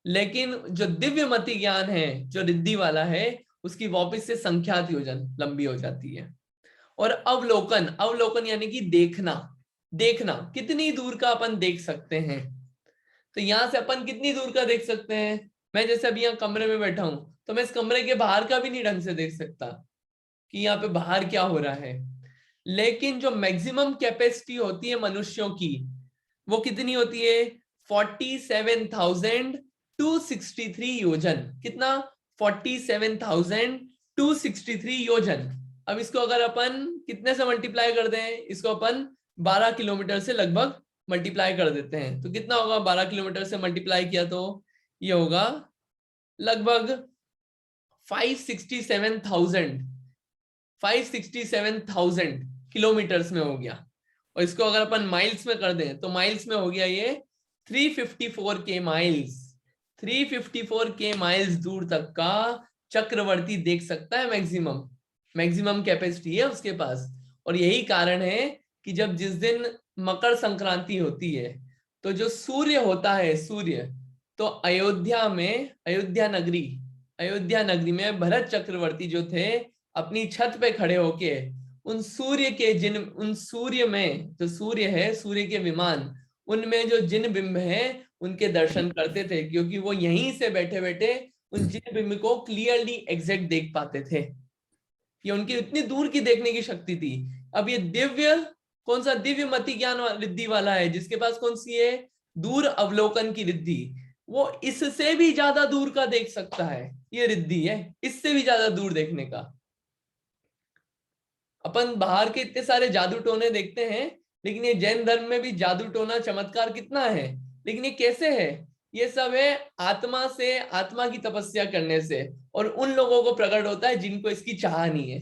लेकिन जो दिव्य मति ज्ञान है जो रिद्धि वाला है उसकी वापस से संख्यात योजन लंबी हो जाती है। और अवलोकन, अवलोकन यानी कि देखना। देखना कितनी दूर का अपन देख सकते हैं, तो यहां से अपन कितनी दूर का देख सकते हैं। मैं जैसे अभी यहाँ कमरे में बैठा हूं तो मैं इस कमरे के बाहर का भी नहीं ढंग से देख सकता कि यहाँ पे बाहर क्या हो रहा है। लेकिन जो मैक्सिमम कैपेसिटी होती है मनुष्यों की वो कितनी होती है, 47,263 योजन। कितना, 47,263 योजन। अब इसको अगर अपन कितने से मल्टीप्लाई कर दें, इसको अपन 12 किलोमीटर से लगभग मल्टीप्लाई कर देते हैं, तो कितना होगा, 12 किलोमीटर से मल्टीप्लाई किया तो ये होगा लगभग 567,000 किलोमीटर्स में हो गया। और इसको अगर अपन माइल्स में कर दें तो माइल्स में हो गया ये 354 के माइल्स। 354 के माइल्स दूर तक का चक्रवर्ती देख सकता है मैक्सिमम, मैक्सिमम कैपेसिटी है उसके पास। और यही कारण है कि जब जिस दिन मकर संक्रांति होती है तो जो सूर्य होता है, सूर्य, तो अयोध्या में, अयोध्या नगरी में भरत चक्रवर्ती जो थे अपनी छत पे खड़े होके उन सूर्य के जिन, उन सूर्य में जो सूर्य है, सूर्य के विमान, उनमें जो जिन बिंब है उनके दर्शन करते थे, क्योंकि वो यहीं से बैठे बैठे उन जिन बिंब को क्लियरली एग्जैक्ट देख पाते थे। ये उनकी इतनी दूर की देखने की शक्ति थी। अब ये दिव्य, कौन सा दिव्य मति ज्ञान रिद्धि वाला है जिसके पास कौन सी है, दूर अवलोकन की रिद्धि, वो इससे भी ज्यादा दूर का देख सकता है। ये रिद्धि है इससे भी ज्यादा दूर देखने का। अपन बाहर के इतने सारे जादू टोने देखते हैं, लेकिन ये जैन धर्म में भी जादू टोना चमत्कार कितना है, लेकिन ये कैसे है, ये सब है आत्मा से, आत्मा की तपस्या करने से, और उन लोगों को प्रकट होता है जिनको इसकी चाह नहीं है।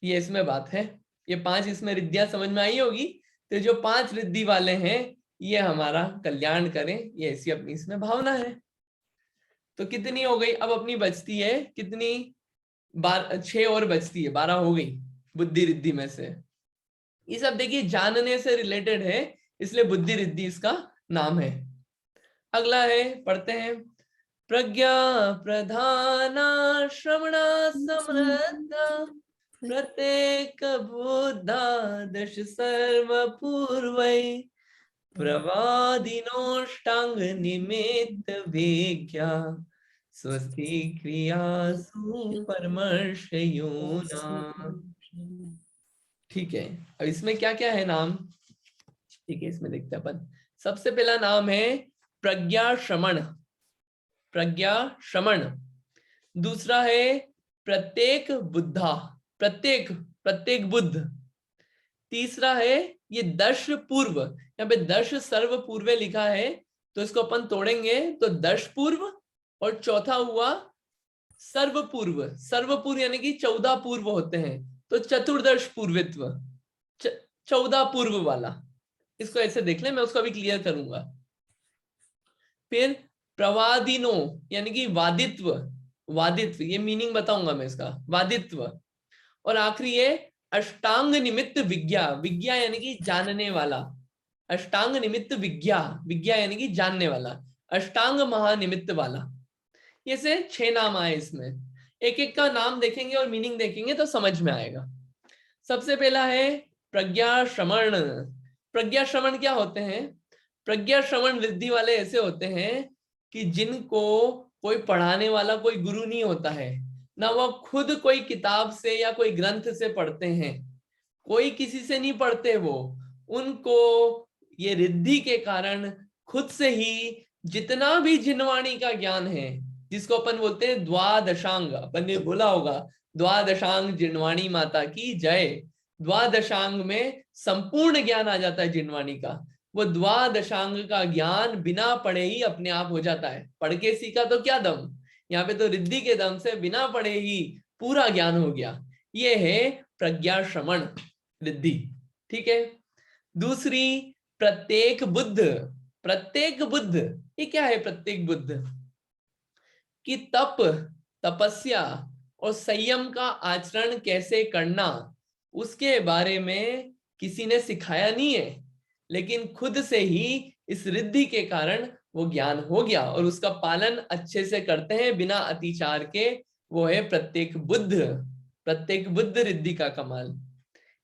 ये इसमें बात है। ये 5 इसमें रिद्धियां समझ में आई होगी। तो जो 5 रिद्धि वाले हैं ये हमारा कल्याण करें, ये ऐसी अपनी इसमें भावना है। तो कितनी हो गई, अब अपनी बचती है कितनी, 6 और बचती है, 12 हो गई बुद्धि रिद्धि में से। ये सब देखिए जानने से रिलेटेड है, इसलिए बुद्धि रिद्धि इसका नाम है। अगला है, पढ़ते हैं, प्रज्ञा प्रधाना श्रवणा समृद्ध प्रत्येक बुद्धा दश सर्व पूर्वै प्रवादिनोष्टांग निमित्त वेज्ञा स्वस्ति क्रियासु परमर्शयोना। ठीक है, अब इसमें क्या क्या है नाम? ठीक है, इसमें देखते हैं अपन। सबसे पहला नाम है प्रज्ञा श्रमण, प्रज्ञा श्रमण। दूसरा है प्रत्येक बुद्धा, प्रत्येक प्रत्येक बुद्ध। तीसरा है ये दर्श पूर्व, यहाँ पे दर्श सर्व पूर्वे लिखा है तो इसको अपन तोड़ेंगे तो दर्श पूर्व, और चौथा हुआ सर्व पूर्व। सर्व पूर्व यानी कि 14 पूर्व होते हैं, तो चतुर्दश पूर्वित्व, 14 पूर्व वाला। इसको ऐसे देख ले, मैं उसको अभी क्लियर करूंगा। फिर प्रवादिनो यानी कि वादित्व, वादित्व ये मीनिंग बताऊंगा मैं इसका, वादित्व। और आखिरी है अष्टांग निमित्त विज्ञा, विज्ञा यानी कि जानने वाला, अष्टांग निमित्त विज्ञा, विज्ञा यानी कि जानने वाला, अष्टांग महानिमित्त वाला। ये से 6 नाम आए इसमें। एक एक का नाम देखेंगे और मीनिंग देखेंगे तो समझ में आएगा। सबसे पहला है प्रज्ञा श्रवण। प्रज्ञा श्रवण क्या होते हैं? प्रज्ञा श्रवण वृद्धि वाले ऐसे होते हैं कि जिनको कोई पढ़ाने वाला, कोई गुरु नहीं होता है ना, वो खुद कोई किताब से या कोई ग्रंथ से पढ़ते हैं, कोई किसी से नहीं पढ़ते वो। उनको ये रिद्धि के कारण खुद से ही जितना भी जिनवाणी का ज्ञान है, जिसको अपन बोलते हैं द्वादशांग, अपन ने बोला होगा द्वादशांग जिनवाणी माता की जय। द्वादशांग में संपूर्ण ज्ञान आ जाता है जिनवाणी का। वो द्वादशांग का ज्ञान बिना पढ़े ही अपने आप हो जाता है। पढ़ के सीखा तो क्या दम, यहाँ पे तो रिद्धि के दम से बिना पढ़े ही पूरा ज्ञान हो गया। ये है प्रज्ञा श्रवण रिद्धि। ठीक है। दूसरी प्रत्येक बुद्ध। प्रत्येक बुद्ध ये क्या है? प्रत्येक बुद्ध कि तप, तपस्या और संयम का आचरण कैसे करना, उसके बारे में किसी ने सिखाया नहीं है, लेकिन खुद से ही इस रिद्धि के कारण वो ज्ञान हो गया और उसका पालन अच्छे से करते हैं बिना अतिचार के। वो है प्रत्येक बुद्ध, प्रत्येक बुद्ध रिद्धि का कमाल।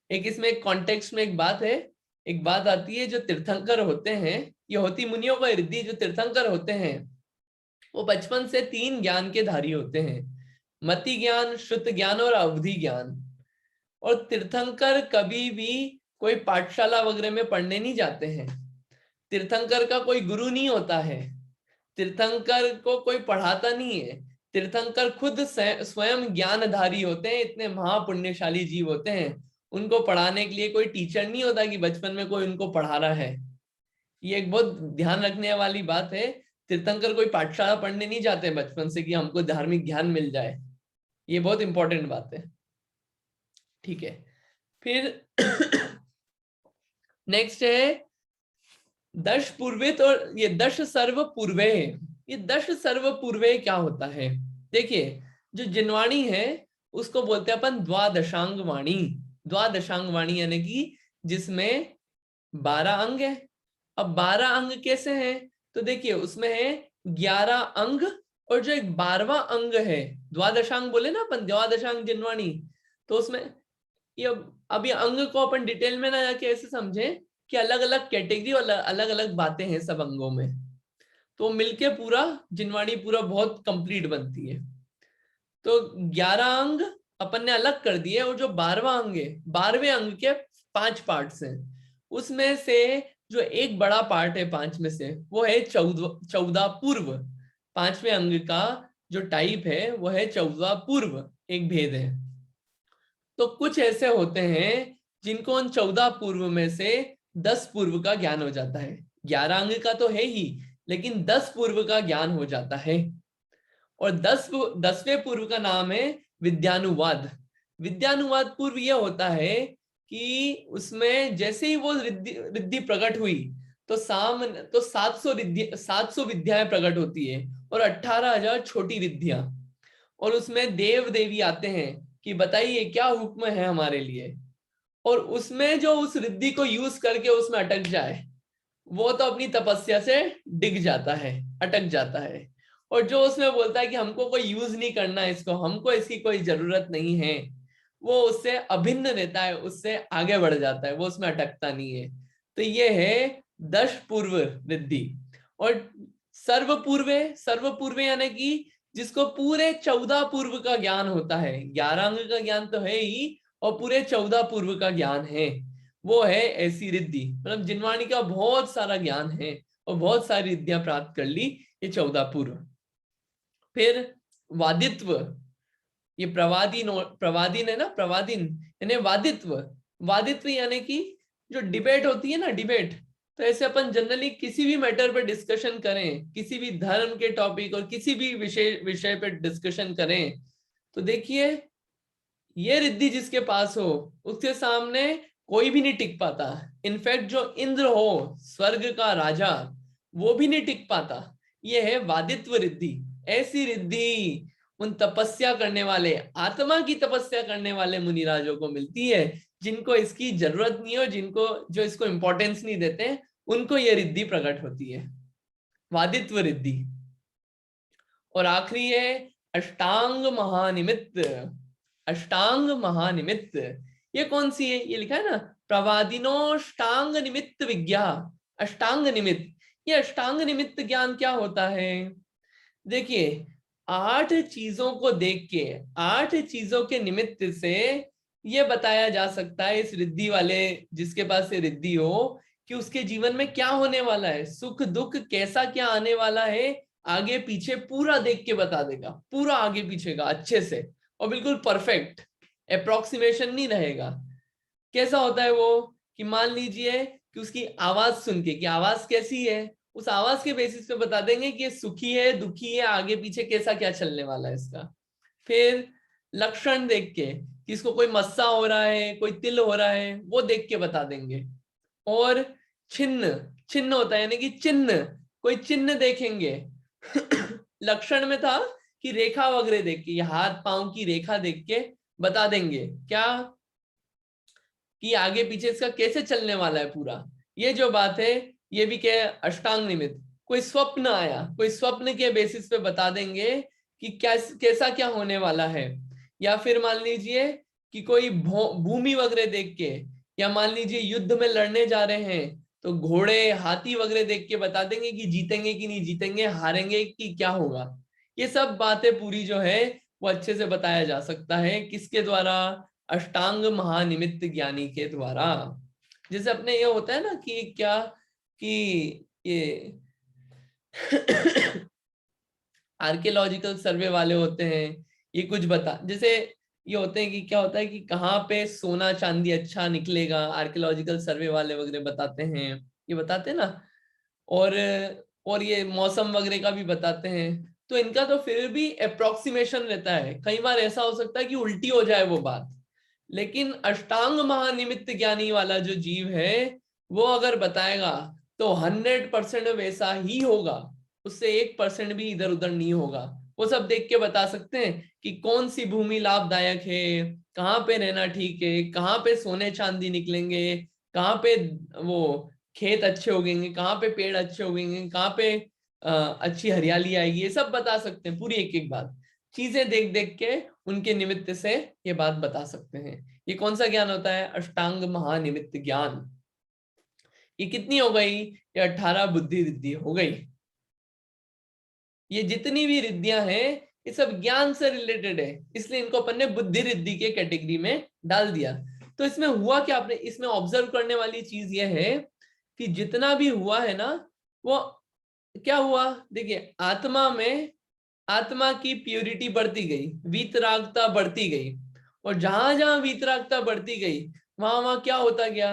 एक इसमें कॉन्टेक्स्ट में एक बात है, एक बात आती है, जो तीर्थंकर होते हैं, ये होती मुनियों का रिद्धि। जो तीर्थंकर होते हैं वो बचपन से 3 ज्ञान के धारी होते हैं, मति ज्ञान, श्रुत ज्ञान और अवधि ज्ञान। और तीर्थंकर कभी भी कोई पाठशाला वगैरह में पढ़ने नहीं जाते हैं। तीर्थंकर का कोई गुरु नहीं होता है, तीर्थंकर को कोई पढ़ाता नहीं है। तीर्थंकर खुद स्वयं ज्ञानधारी होते हैं, इतने महापुण्यशाली जीव होते हैं। उनको पढ़ाने के लिए कोई टीचर नहीं होता कि बचपन में कोई उनको पढ़ा रहा है। ये एक बहुत ध्यान रखने वाली बात है। तीर्थंकर कोई पाठशाला पढ़ने नहीं जाते बचपन से कि हमको धार्मिक ज्ञान मिल जाए। ये बहुत इंपॉर्टेंट बात है। ठीक है। फिर नेक्स्ट है दश पूर्वित और ये दश सर्व पूर्वे। ये दश सर्व पूर्वे क्या होता है? देखिए, जो जिनवाणी है उसको बोलते हैं अपन द्वादशांग वाणी। द्वादशांग वाणी यानी कि जिसमें 12 अंग है। अब 12 अंग कैसे हैं? तो देखिए, उसमें है 11 अंग और जो एक 12वां अंग है, द्वादशांग बोले ना अपन, द्वादशांग जिनवाणी। तो उसमें ये अब ये अंग को अपन डिटेल में ना जाके ऐसे समझें कि अलग अलग कैटेगरी और अलग अलग बातें हैं सब अंगों में, तो मिलके पूरा जिनवाणी पूरा बहुत कंप्लीट बनती है। तो 11 अंग अपन ने अलग कर दिए और जो 12वां अंग है, 12वें अंग के 5 पार्ट्स हैं। उसमें से जो एक बड़ा पार्ट है 5 में से, वो है 14 पूर्व। 5वें अंग का जो टाइप है वो है 14 पूर्व, एक भेद है। तो कुछ ऐसे होते हैं जिनको उन 14 पूर्व में से 10 पूर्व का ज्ञान हो जाता है। 11 अंग का तो है ही, लेकिन 10 पूर्व का ज्ञान हो जाता है। और 10वें पूर्व का नाम है विद्यानुवाद। विद्यानुवाद पूर्व यह होता है कि उसमें जैसे ही वो रिद्धि प्रकट हुई तो 700 विद्याएं प्रकट होती है और 18,000 छोटी रिद्धियां। और उसमें देव देवी आते हैं कि बताइए क्या हुक्म है हमारे लिए। और उसमें जो उस रिद्धि को यूज करके उसमें अटक जाए, वो तो अपनी तपस्या से डिग जाता है, अटक जाता है। और जो उसमें बोलता है कि हमको कोई यूज नहीं करना इसको, हमको इसकी कोई जरूरत नहीं है, वो उससे अभिन्न रहता है, उससे आगे बढ़ जाता है, वो उसमें अटकता नहीं है। तो ये है दश पूर्व रिद्धि। और सर्व पूर्व यानी कि जिसको पूरे 14 पूर्व का ज्ञान होता है, 11 अंग का ज्ञान तो है ही और पूरे 14 पूर्व का ज्ञान है, वो है ऐसी रिद्धि। मतलब जिनवाणी का बहुत सारा ज्ञान है और बहुत सारी रिद्धियां प्राप्त कर ली ये 14 पूर्व। फिर वादित्व, ये प्रवादीन है ना, प्रवादीन यानी वादित्व। वादित्व यानी कि जो डिबेट होती है ना, डिबेट, तो ऐसे अपन जनरली किसी भी मैटर पे डिस्कशन करें, किसी भी धर्म के टॉपिक और किसी भी विषय पे डिस्कशन करें, तो देखिए ये रिद्धि जिसके पास हो उसके सामने कोई भी नहीं टिक पाता। इनफैक्ट जो इंद्र हो, स्वर्ग का राजा, वो भी नहीं टिक पाता। ये है वादित्व रिद्धि। ऐसी रिद्धि उन तपस्या करने वाले, आत्मा की तपस्या करने वाले मुनिराजों को मिलती है, जिनको इसकी जरूरत नहीं हो, जिनको जो इसको इंपॉर्टेंस नहीं देते, उनको ये रिद्धि प्रकट होती है, वादित्व रिद्धि। और आखिरी है अष्टांग महानिमित्त। अष्टांग महानिमित्त ये कौन सी है? ये लिखा है ना, प्रवादिनोष्टांग निमित्त विज्ञा। अष्टांग निमित्त, ये अष्टांग निमित्त ज्ञान क्या होता है? देखिए 8 चीजों को देख के, 8 चीजों के निमित्त से ये बताया जा सकता है इस रिद्धि वाले, जिसके पास ये रिद्धि हो, कि उसके जीवन में क्या होने वाला है, सुख दुख कैसा क्या आने वाला है, आगे पीछे पूरा देख के बता देगा, पूरा आगे पीछे का अच्छे से, और बिल्कुल परफेक्ट, अप्रोक्सीमेशन नहीं रहेगा। कैसा होता है वो, कि मान लीजिए कि उसकी आवाज सुन के, कि आवाज कैसी है, उस आवाज के बेसिस पे बता देंगे कि ये सुखी है, दुखी है, आगे पीछे कैसा क्या चलने वाला है इसका। फिर लक्षण देख के, कि इसको कोई मस्सा हो रहा है, कोई तिल हो रहा है, वो देख के बता देंगे। और छिन्न, छिन्न होता है यानी कि चिन्ह, कोई चिन्ह देखेंगे। लक्षण में था कि रेखा वगैरह देख के, ये हाथ पांव की रेखा देख के बता देंगे क्या, कि आगे पीछे इसका कैसे चलने वाला है पूरा। ये जो बात है ये भी क्या है, अष्टांग निमित्त। कोई स्वप्न आया, कोई स्वप्न के बेसिस पे बता देंगे कि कैसा क्या होने वाला है। या फिर मान लीजिए कि कोई भूमि वगैरह देख के, या मान लीजिए युद्ध में लड़ने जा रहे हैं तो घोड़े हाथी वगैरह देख के बता देंगे कि जीतेंगे कि नहीं जीतेंगे, हारेंगे कि क्या होगा। ये सब बातें पूरी जो है वो अच्छे से बताया जा सकता है, किसके द्वारा? अष्टांग महानिमित्त ज्ञानी के द्वारा। जैसे अपने ये होता है ना कि क्या, कि ये आर्कियोलॉजिकल सर्वे वाले होते हैं, ये कुछ बता, जैसे ये होते हैं कि क्या होता है कि कहाँ पे सोना चांदी अच्छा निकलेगा, आर्कियोलॉजिकल सर्वे वाले वगैरह बताते हैं, ये बताते हैं ना। और ये मौसम वगैरह का भी बताते हैं। तो इनका तो फिर भी अप्रोक्सीमेशन रहता है, कई बार ऐसा हो सकता है कि उल्टी हो जाए वो बात, लेकिन अष्टांग महानिमित्त ज्ञानी वाला जो जीव है वो अगर बताएगा तो 100% वैसा ही होगा, उससे 1% भी इधर उधर नहीं होगा। वो सब देख के बता सकते हैं कि कौन सी भूमि लाभदायक है, कहाँ पे रहना ठीक है, कहाँ पे सोने चांदी निकलेंगे, कहाँ पे वो खेत अच्छे उगेंगे, कहाँ पे पेड़ अच्छे उगेंगे, कहाँ पे अच्छी हरियाली आएगी, ये सब बता सकते हैं। पूरी एक एक बात, चीजें देख देख के उनके निमित्त से ये बात बता सकते हैं। ये कौन सा ज्ञान होता है? अष्टांग महानिमित्त ज्ञान। ये कितनी हो गई? ये 18 बुद्धि रिद्धि हो गई। ये जितनी भी रिद्धियां हैं ये सब ज्ञान से रिलेटेड है, इसलिए इनको अपन ने बुद्धि रिद्धि के कैटेगरी में डाल दिया। तो इसमें हुआ क्या, आपने इसमें ऑब्जर्व करने वाली चीज ये है कि जितना भी हुआ है ना, वो क्या हुआ, देखिए आत्मा में, आत्मा की प्योरिटी बढ़ती गई, वीतरागता बढ़ती गई, और जहां जहां वीतरागता बढ़ती गई वहां वहां क्या होता गया,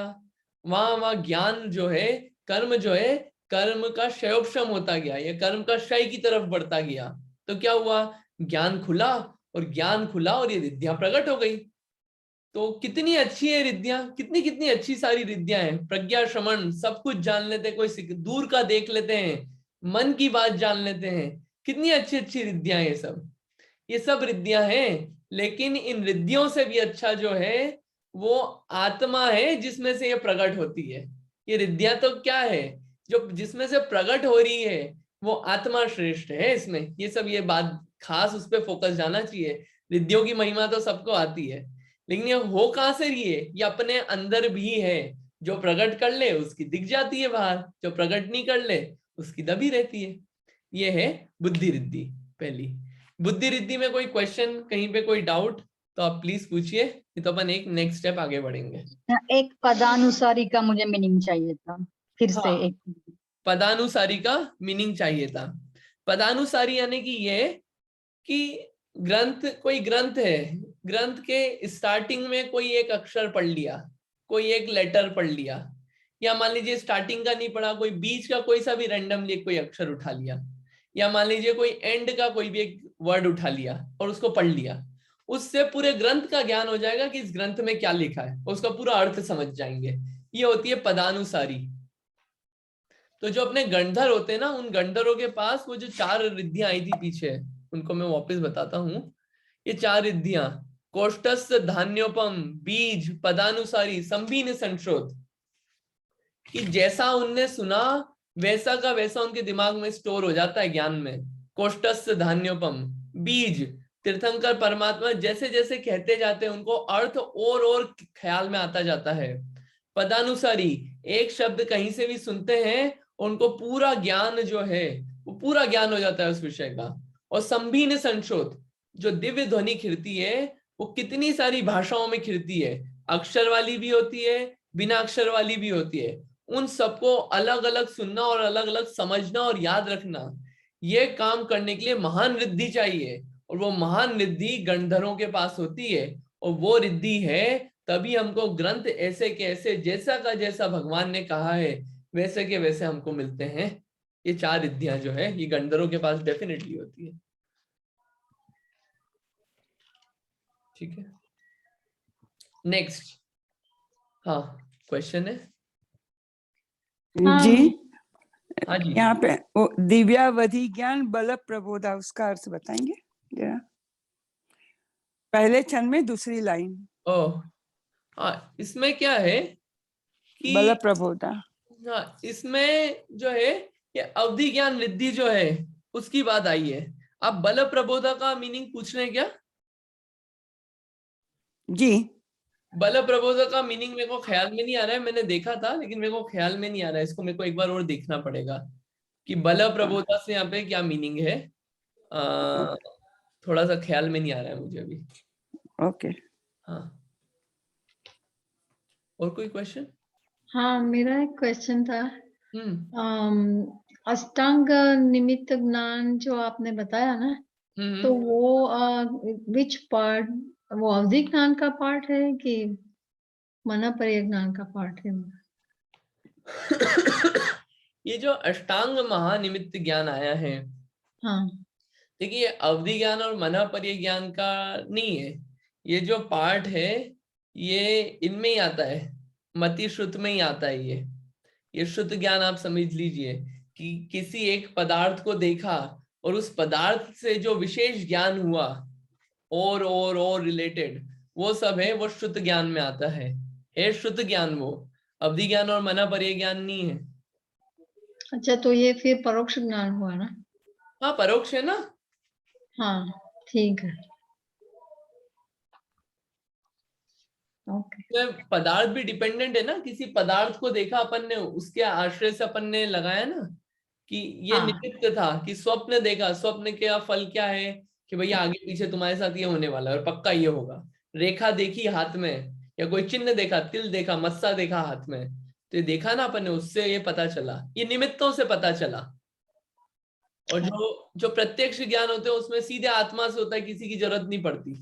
वहां वहां ज्ञान जो है, कर्म जो है, कर्म का क्षयोक्षम होता गया, या कर्म का क्षय की तरफ बढ़ता गया। तो क्या हुआ, ज्ञान खुला, और ज्ञान खुला और ये रिद्धियां प्रकट हो गई। तो कितनी अच्छी है रिद्धियां, कितनी कितनी अच्छी सारी रिद्धियां हैं। प्रज्ञा श्रमण, सब कुछ जान लेते हैं, कोई दूर का देख लेते हैं, मन की बात जान लेते हैं, कितनी अच्छी अच्छी रिद्धियां ये सब, ये सब रिद्धियां हैं। लेकिन इन रिद्धियों से भी अच्छा जो है वो आत्मा है जिसमें से ये प्रकट होती है। ये रिद्धियां तो क्या है, जो जिसमें से प्रकट हो रही है वो आत्मा श्रेष्ठ है इसमें। ये सब, ये बात खास उस पर फोकस जाना चाहिए। रिद्धियों की महिमा तो सबको आती है, लेकिन ये हो कहां से रही है, ये अपने अंदर भी है। जो प्रकट कर ले उसकी दिख जाती है बाहर, जो प्रकट नहीं कर ले उसकी दबी रहती है। ये है बुद्धि रिद्धि पहली। बुद्धि रिद्धि में कोई क्वेश्चन, कहीं पे कोई डाउट तो आप प्लीज पूछिए, तो अपन एक नेक्स्ट स्टेप आगे बढ़ेंगे। एक पदानुसारी का मुझे मीनिंग चाहिए था, फिर से हाँ, एक। पदानुसारी का मीनिंग चाहिए था। पदानुसारी यानी कि ये कि ग्रंथ, कोई ग्रंथ है, ग्रंथ के स्टार्टिंग में कोई एक अक्षर पढ़ लिया, कोई एक लेटर पढ़ लिया, या मान लीजिए स्टार्टिंग का नहीं पढ़ा, कोई बीच का कोई सा भी रैंडमली कोई अक्षर उठा लिया, या मान लीजिए कोई एंड का कोई भी एक वर्ड उठा लिया और उसको पढ़ लिया, उससे पूरे ग्रंथ का ज्ञान हो जाएगा कि इस ग्रंथ में क्या लिखा है, उसका पूरा अर्थ समझ जाएंगे। ये होती है पदानुसारी। तो जो अपने गंधर होते हैं ना, उन गंधरों के पास वो जो 4 रिद्धियां आई थी पीछे, उनको मैं वापस बताता हूं। ये 4 रिद्धियां, कोष्ठस्थ धान्योपम, बीज, पदानुसारी, संबीन, संशोध, कि जैसा उनने सुना वैसा का वैसा उनके दिमाग में स्टोर हो जाता है ज्ञान में। कोष्ठस्थ धान्योपम, बीज, तीर्थंकर परमात्मा जैसे जैसे कहते जाते हैं उनको अर्थ और ख्याल में आता जाता है। पदानुसारी, एक शब्द कहीं से भी सुनते हैं उनको पूरा ज्ञान जो है वो पूरा ज्ञान हो जाता है उस विषय का। और संबीन संशोध, जो दिव्य ध्वनि खिरती है वो कितनी सारी भाषाओं में खिरती है, अक्षर वाली भी होती है, बिना अक्षर वाली भी होती है, उन सबको अलग अलग सुनना और अलग अलग समझना और याद रखना, ये काम करने के लिए महान रिद्धि चाहिए। और वो महान रिद्धि गंधर्वों के पास होती है, और वो रिद्धि है तभी हमको ग्रंथ ऐसे के ऐसे जैसा का जैसा भगवान ने कहा है वैसे के वैसे हमको मिलते हैं। ये 4 रिद्धियां जो है ये गंधर्वों के पास डेफिनेटली होती है। ठीक है, नेक्स्ट। हाँ, क्वेश्चन है। हाँ, जी, हाँ जी, यहाँ पे वो दिव्यावधि ज्ञान बल प्रबोधा, उसका अर्थ बताएंगे जरा, पहले छंद में दूसरी लाइन। ओह हाँ, इसमें क्या है कि बल प्रबोधा। हाँ, इसमें जो है ये अवधि ज्ञान रिद्धि जो है उसकी बात आई है। आप बल प्रबोधा का मीनिंग पूछ रहे हैं क्या? जी, बल प्रबोधा का मीनिंग मेरे को ख्याल में नहीं आ रहा है, मैंने देखा था लेकिन मेरे को ख्याल में नहीं आ रहा है, इसको मेरे को एक बार और देखना पड़ेगा कि बल प्रबोधा से यहाँ पे क्या मीनिंग है। थोड़ा सा ख्याल में नहीं आ रहा है मुझे अभी। ओके। हाँ, और कोई क्वेश्चन? हाँ, मेरा एक क्वेश्चन था। हम्म अष्टांग निमित्त ज्ञान जो आपने बताया ना, तो हम्म वो विच पार्ट, वो अवधि ज्ञान का पार्ट है कि मनःपर्य ज्ञान का पार्ट है? ये जो अष्टांग महानिमित्त ज्ञान आया है, हाँ, देखिए अवधि ज्ञान और मनःपर्य ज्ञान का नहीं है। ये जो पार्ट है ये इनमें ही आता है, मति श्रुत में ही आता है। ये शुद्ध ज्ञान आप समझ लीजिए कि किसी एक पदार्थ को देखा और उस पदार्थ से जो विशेष ज्ञान हुआ और रिलेटेड, वो सब है, वो शुद्ध ज्ञान में आता है शुद्ध ज्ञान। वो अवधि ज्ञान और मनःपर्य ज्ञान नहीं है। अच्छा, तो ये फिर परोक्ष ज्ञान हुआ ना? हाँ, परोक्ष है ना। हाँ, ठीक है, ओके। तो पदार्थ भी डिपेंडेंट है ना, किसी पदार्थ को देखा अपन ने, उसके आश्रय से अपन ने लगाया ना कि ये हाँ, निमित्त था। कि स्वप्न देखा, स्वप्न का फल क्या है कि भैया आगे पीछे तुम्हारे साथ ये होने वाला है और पक्का ये होगा। रेखा देखी हाथ में, या कोई चिन्ह देखा, तिल देखा, मस्सा देखा हाथ में, तो ये देखा ना अपन ने, उससे ये पता चला, ये निमित्तों से पता चला। और जो जो प्रत्यक्ष ज्ञान होते हैं उसमें सीधे आत्मा से होता है, किसी की जरूरत नहीं पड़ती,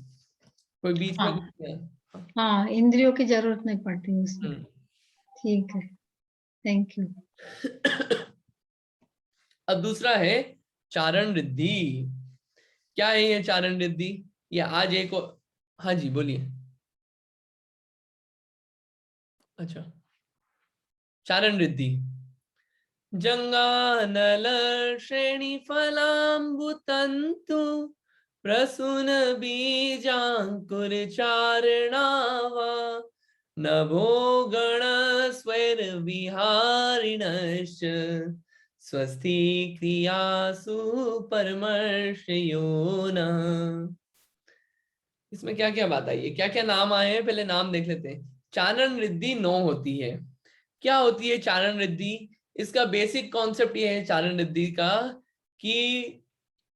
कोई बीच में हाँ, कुछ नहीं है। हाँ, इंद्रियों की जरूरत नहीं पड़ती उसमें। ठीक है, थैंक यू। अब दूसरा है चारण रिद्धि। क्या है ये चारण रिद्धि? ये आज एक हाँ जी बोलिए। अच्छा, चारण रिद्धि, जंगानल श्रेणी फलाम्बुतंतु प्रसून बीजांकुर चारणावा नभो गण स्वर विहारिणश्च स्वस्ति क्रियासु परमर्शयोनः। इसमें क्या क्या बात आई है, क्या क्या नाम आए हैं, पहले नाम देख लेते हैं। चारण रिद्धि 9 होती है। क्या होती है चारण रिद्धि? इसका बेसिक कॉन्सेप्ट ये है चारण रिद्धि का कि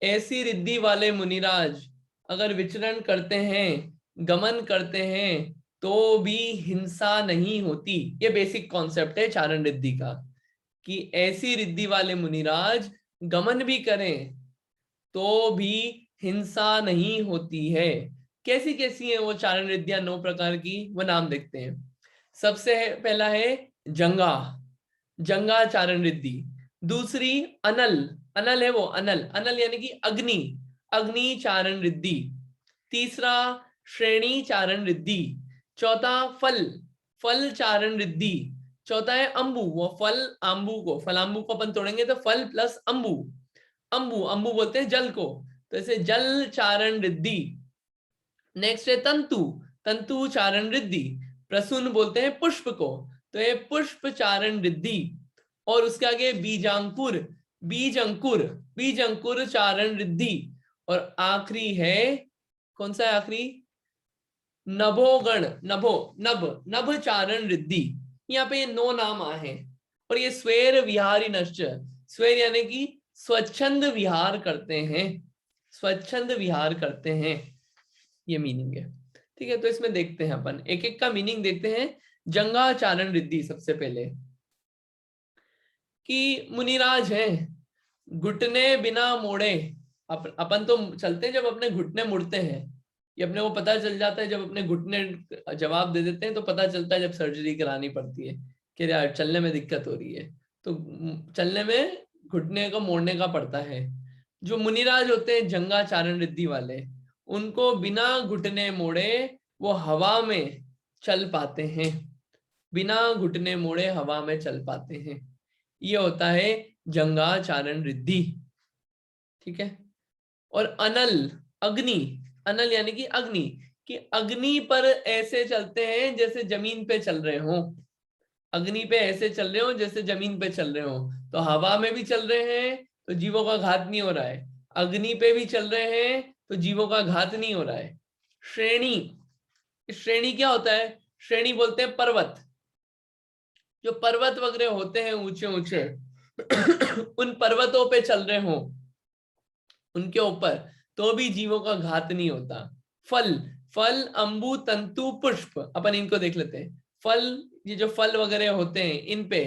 ऐसी रिद्धि वाले मुनिराज अगर विचरण करते हैं, गमन करते हैं, तो भी हिंसा नहीं होती। ये बेसिक कॉन्सेप्ट है चारण रिद्धि का कि ऐसी रिद्धि वाले मुनिराज गमन भी करें तो भी हिंसा नहीं होती है। कैसी कैसी है वो चारण रिद्धियां 9 प्रकार की, वो नाम देखते हैं। सबसे पहला है जंगा, जंगा चारण रिद्धि। दूसरी अनल, अनल है वो अनल, अनल यानी कि अग्नि, अग्नि चारण रिद्धि। तीसरा श्रेणी चारण रिद्धि। चौथा फल, फल चारण रिद्धि। चौथा है अंबु, वो फल आंबू को, फलांबू को अपन तोड़ेंगे तो फल प्लस अंबू, अंबु, अंबु बोलते हैं जल को, तो ऐसे जल चारण रिद्धि। नेक्स्ट है तंतु, तंतु चारण रिद्धि। प्रसून बोलते हैं पुष्प को, तो ये पुष्प चारण रिद्धि। और उसके आगे बीजांकुर, बीज अंकुर, बीज अंकुर चारण रिद्धि। और आखिरी है, कौन सा है आखिरी? नभोगण, नभो, नभ, नभ चारण रिद्धि। यहाँ पे ये 9 नाम आए हैं। और ये स्वेर विहारी नश्च, स्वेर यानी कि स्वच्छंद विहार करते हैं, स्वच्छंद विहार करते हैं, ये मीनिंग है। ठीक है, तो इसमें देखते हैं अपन एक एक का मीनिंग देखते हैं। जंगा चारण रिद्धि सबसे पहले कि मुनिराज हैं, घुटने बिना मोड़े, अपन तो चलते हैं जब अपने घुटने मुड़ते हैं, ये अपने को पता चल जाता है जब अपने घुटने जवाब दे देते हैं, तो पता चलता है जब सर्जरी करानी पड़ती है कि यार चलने में दिक्कत हो रही है, तो चलने में घुटने को मोड़ने का पड़ता है। जो मुनिराज होते हैं जंगा चारण रिद्धि वाले, उनको बिना घुटने मोड़े वो हवा में चल पाते हैं, बिना घुटने मोड़े हवा में चल पाते हैं। ये होता है जंगा चारण रिद्धि। ठीक है। और अनल, अग्नि, अनल यानी कि अग्नि, कि अग्नि पर ऐसे चलते हैं जैसे जमीन पे चल रहे हो, अग्नि पे ऐसे चल रहे हो जैसे जमीन पे चल रहे हो। तो हवा में भी चल रहे हैं तो जीवों का घात नहीं हो रहा है, अग्नि पे भी चल रहे हैं तो जीवों का घात नहीं हो रहा है। श्रेणी, श्रेणी क्या होता है? श्रेणी बोलते हैं पर्वत, जो पर्वत वगैरह होते हैं ऊंचे ऊंचे उन पर्वतों पे चल रहे हो, उनके ऊपर, तो भी जीवों का घात नहीं होता। फल, फल अंबु तंतु पुष्प, अपन इनको देख लेते हैं। फल, ये जो फल वगैरह होते हैं इन पे,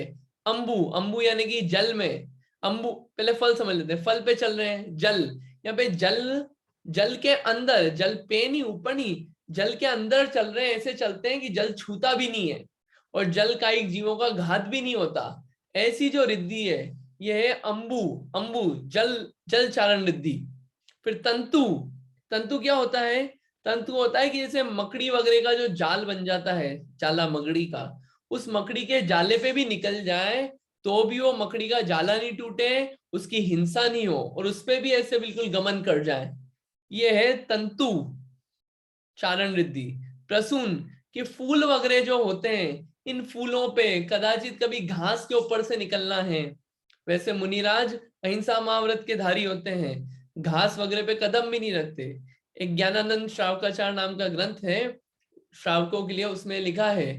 अंबु, अंबु यानी कि जल में, अंबु, पहले फल समझ लेते हैं, फल पे चल रहे हैं, जल, यहाँ पे जल, जल के अंदर, जल पे नहीं, ऊपर नहीं, जल के अंदर चल रहे हैं, ऐसे चलते हैं कि जल छूता भी नहीं है और जल कायिक जीवों का घात भी नहीं होता। ऐसी जो रिद्धि है ये है अंबु, अंबु जल, जल चारण रिद्धि। फिर तंतु, तंतु क्या होता है? तंतु होता है कि जैसे मकड़ी वगैरह का जो जाल बन जाता है, जाला मकड़ी का, उस मकड़ी के जाले पे भी निकल जाए तो भी वो मकड़ी का जाला नहीं टूटे, उसकी हिंसा नहीं हो और उस पे भी ऐसे बिल्कुल गमन कर जाए, ये है तंतु चारण रिद्धि। प्रसून, कि फूल वगैरह जो होते हैं, इन फूलों पे कदाचित कभी घास के ऊपर से निकलना है, वैसे मुनिराज अहिंसा महाव्रत के धारी होते हैं, घास वगैरह पे कदम भी नहीं रखते। एक ज्ञानानंद श्रावकाचार नाम का ग्रंथ है श्रावकों के लिए, उसमें लिखा है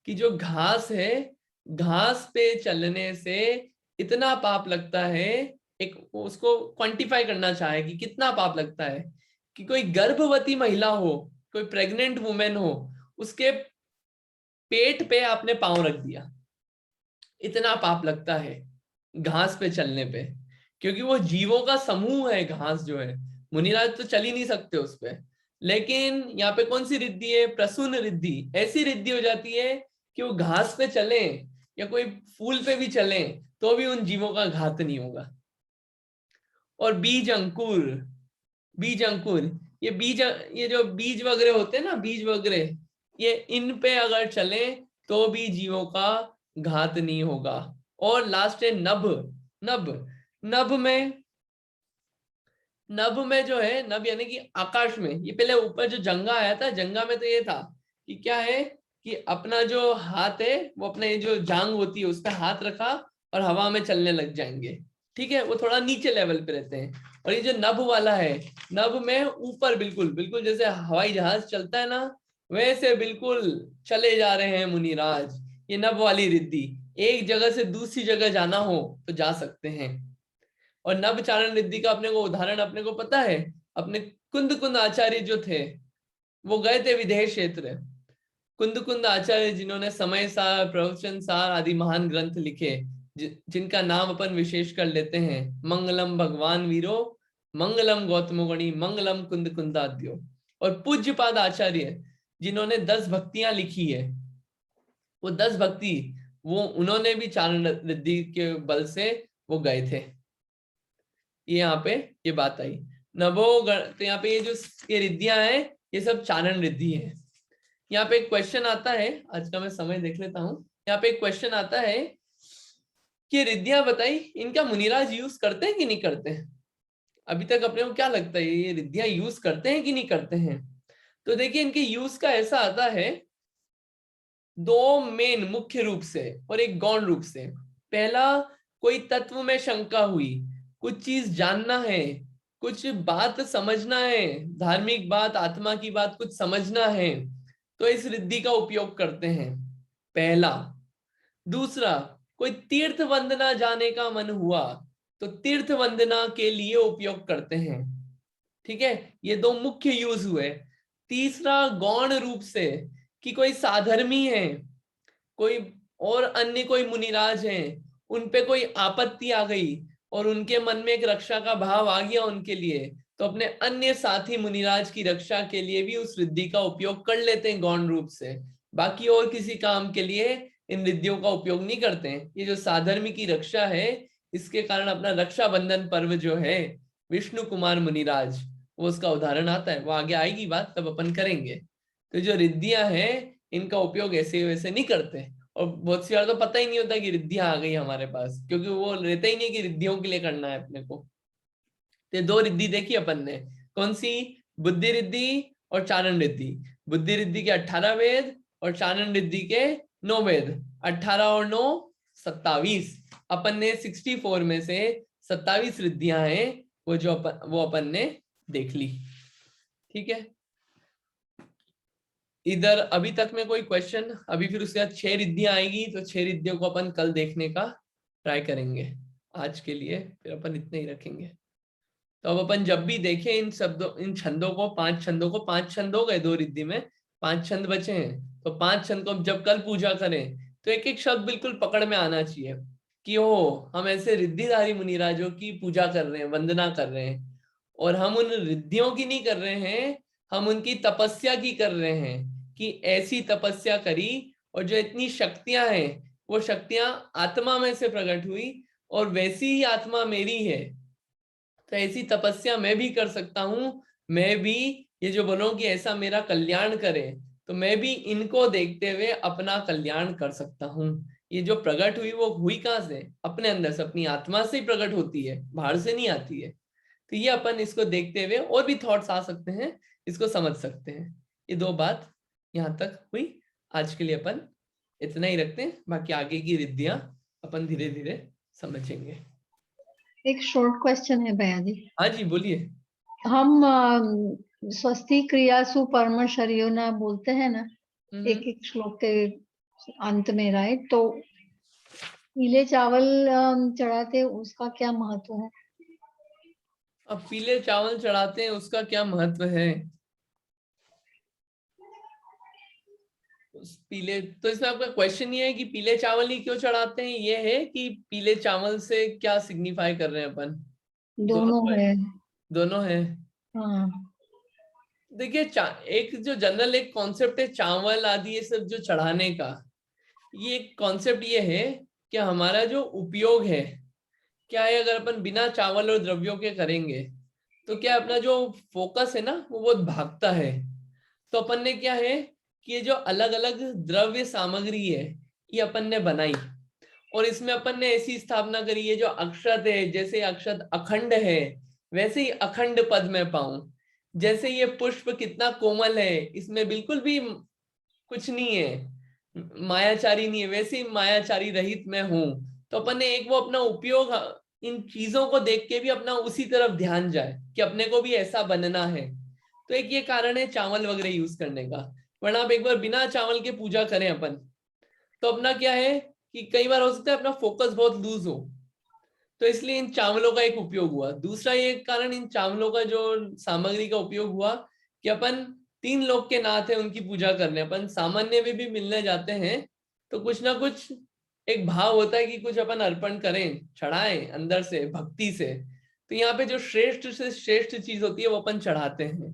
कि जो घास है, घास पे चलने से इतना पाप लगता है, एक उसको क्वांटिफाई करना चाहे कि कितना पाप लगता है, कि कोई गर्भवती महिला हो, कोई प्रेग्नेंट वुमेन हो, उसके पेट पे आपने पांव रख दिया, इतना पाप लगता है घास पे चलने पे, क्योंकि वो जीवों का समूह है। घास जो है, मुनिराज तो चल ही नहीं सकते उस पे। लेकिन यहाँ पे कौन सी रिद्धि है? प्रसून रिद्धि। ऐसी रिद्धि हो जाती है कि वो घास पे चले या कोई फूल पे भी चले तो भी उन जीवों का घात नहीं होगा। और बीज अंकुर, बीज अंकुर, ये बीज, ये जो बीज वगैरह होते हैं ना, बीज वगैरह, ये इन पे अगर चले तो भी जीवों का घात नहीं होगा। और लास्ट है नभ, नभ, नभ में, नभ में जो है, नभ यानी कि आकाश में, ये पहले ऊपर जो जंगा आया था, जंगा में तो ये था कि क्या है कि अपना जो हाथ है वो अपने जो जांग होती है उस पर हाथ रखा और हवा में चलने लग जाएंगे। ठीक है, वो थोड़ा नीचे लेवल पे रहते हैं। और ये जो नभ वाला है, नभ में ऊपर बिल्कुल, बिल्कुल जैसे हवाई जहाज चलता है ना, वैसे बिल्कुल चले जा रहे हैं मुनिराज, ये नभ वाली रिद्धि। एक जगह से दूसरी जगह जाना हो तो जा सकते हैं। और नव चारण रिद्धि का अपने को उदाहरण अपने को पता है, अपने कुंद आचार्य जो थे वो गए थे विदेह क्षेत्र। कुंद आचार्य जिन्होंने समय सार, प्रवचन सार आदि महान ग्रंथ लिखे, जिनका नाम अपन विशेष कर लेते हैं, मंगलम भगवान वीरो, मंगलम गौतम गणी, मंगलम कुंदाद्यो। और पूज्यपाद आचार्य जिन्होंने 10 भक्तियां लिखी है, वो 10 भक्ति वो उन्होंने भी चारण रिद्धि के बल से वो गए थे। ये यहाँ पे ये बात आई नभो तो यहाँ पे ये जो ये रिद्धियां हैं ये सब चारण रिद्धि है। यहाँ पे एक क्वेश्चन आता है, आज का मैं समय देख लेता हूँ। यहाँ पे एक क्वेश्चन आता है कि रिद्धियां बताई, इनका मुनिराज यूज करते हैं कि नहीं करते हैं? अभी तक अपने को क्या लगता है ये रिद्धियां यूज करते हैं कि नहीं करते हैं? तो देखिए इनके यूज का ऐसा आता है 2 मेन मुख्य रूप से और एक गौण रूप से। पहला, कोई तत्व में शंका हुई, कुछ चीज जानना है, कुछ बात समझना है, धार्मिक बात, आत्मा की बात कुछ समझना है, तो इस रिद्धि का उपयोग करते हैं, पहला। दूसरा, कोई तीर्थ वंदना जाने का मन हुआ तो तीर्थ वंदना के लिए उपयोग करते हैं। ठीक है, ये 2 मुख्य यूज हुए। तीसरा, गौण रूप से कि कोई साधर्मी है, कोई और अन्य कोई मुनिराज हैं, उन पे कोई आपत्ति आ गई और उनके मन में एक रक्षा का भाव आ गया उनके लिए, तो अपने अन्य साथी मुनिराज की रक्षा के लिए भी उस रिद्धि का उपयोग कर लेते हैं गौण रूप से। बाकी और किसी काम के लिए इन रिद्धियों का उपयोग नहीं करते हैं। ये जो साधर्मी की रक्षा है, इसके कारण अपना रक्षाबंधन पर्व जो है, विष्णु कुमार मुनिराज, वो उसका उदाहरण आता है, वो आगे आएगी बात, तब अपन करेंगे। तो जो रिद्धियां हैं इनका उपयोग ऐसे वैसे नहीं करते, और बहुत सी बार तो पता ही नहीं होता कि रिद्धियां आ गई हमारे पास, क्योंकि वो रहता ही नहीं कि रिद्धियों के लिए करना है अपने को। तो 2 रिद्धि देखी अपन ने, कौन सी? बुद्धि रिद्धि और चारण रिद्धि। बुद्धि रिद्धि के 18 वेद और चारण रिद्धि के 9 वेद। 18 और 9 27। अपन ने 64 में से 27 रिद्धियां हैं वो अपन ने देख ली। ठीक है, इधर अभी तक में कोई क्वेश्चन? अभी फिर उसके बाद 6 रिद्धियां आएगी, तो 6 रिद्धियों को अपन कल देखने का ट्राई करेंगे। आज के लिए फिर अपन इतने ही रखेंगे। तो अब अपन जब भी देखें इन शब्दों, इन छंदों को, 5 छंदों को, 5 छंद हो गए 2 रिद्धि में, 5 छंद बचे हैं, तो 5 छंद को जब कल पूजा करें तो एक एक शब्द बिल्कुल पकड़ में आना चाहिए कि ओ, हम ऐसे रिद्धिधारी मुनिराजों की पूजा कर रहे हैं, वंदना कर रहे हैं, और हम उन रिद्धियों की नहीं कर रहे हैं, हम उनकी तपस्या की कर रहे हैं कि ऐसी तपस्या करी और जो इतनी शक्तियां हैं वो शक्तियां आत्मा में से प्रकट हुई, और वैसी ही आत्मा मेरी है, तो ऐसी तपस्या मैं भी कर सकता हूं। मैं भी ये जो बोलूं कि ऐसा मेरा कल्याण करे, तो मैं भी इनको देखते हुए अपना कल्याण कर सकता हूं। ये जो प्रकट हुई वो हुई कहां से? अपने अंदर से, अपनी आत्मा से ही प्रकट होती है, बाहर से नहीं आती है। तो ये अपन इसको देखते हुए और भी थॉट्स आ सकते हैं, इसको समझ सकते हैं। ये 2 बात यहाँ तक हुई। आज के लिए अपन इतना ही रखते हैं, बाकी आगे की रिद्धियां अपन धीरे धीरे समझेंगे। एक शॉर्ट क्वेश्चन है भैया जी। हाँ जी, बोलिए। हम स्वस्ति क्रियासु परम शरीयोना बोलते हैं ना, एक एक श्लोक के अंत में, राइट? तो पीले चावल चढ़ाते, उसका क्या महत्व है? अब पीले चावल चढ़ाते हैं, उसका क्या महत्व है? पीले, तो इसमें आपका क्वेश्चन ये है कि पीले चावल ही क्यों चढ़ाते हैं, ये है कि पीले चावल से क्या सिग्निफाई कर रहे हैं अपन? दोनों है। दोनों है। हाँ। देखिए, एक जो जनरल एक कॉन्सेप्ट है चावल आदि ये सब जो चढ़ाने का, ये एक कॉन्सेप्ट ये है कि हमारा जो उपयोग है क्या है, अगर अपन बिना चावल और द्रव्यों के करेंगे तो क्या अपना जो फोकस है ना वो बहुत भागता है। तो अपन ने क्या है कि ये जो अलग अलग द्रव्य सामग्री है ये अपन ने बनाई, और इसमें अपन ने ऐसी स्थापना करी है, जो अक्षत है, जैसे अक्षत अखंड है वैसे ही अखंड पद में पाऊं। जैसे ये पुष्प कितना कोमल है, इसमें बिल्कुल भी कुछ नहीं है, मायाचारी नहीं है, वैसे ही मायाचारी रहित मैं हूं। तो अपन ने एक वो अपना उपयोग इन चीजों को देख के भी अपना उसी तरफ ध्यान जाए कि अपने को भी ऐसा बनना है। तो एक ये कारण है चावल वगैरह यूज करने का। वरना आप एक बार बिना चावल के पूजा करें अपन, तो अपना क्या है कि कई बार हो सकता है अपना फोकस बहुत लूज हो, तो इसलिए इन चावलों का एक उपयोग हुआ। दूसरा ये कारण इन चावलों का जो सामग्री का उपयोग हुआ कि अपन 3 लोग के नाथ है उनकी पूजा करने, अपन सामान्य में भी मिलने जाते हैं तो कुछ ना कुछ एक भाव होता है कि कुछ अपन अर्पण करें, चढ़ाएं अंदर से भक्ति से। तो यहाँ पे जो श्रेष्ठ से श्रेष्ठ चीज होती है वो अपन चढ़ाते हैं।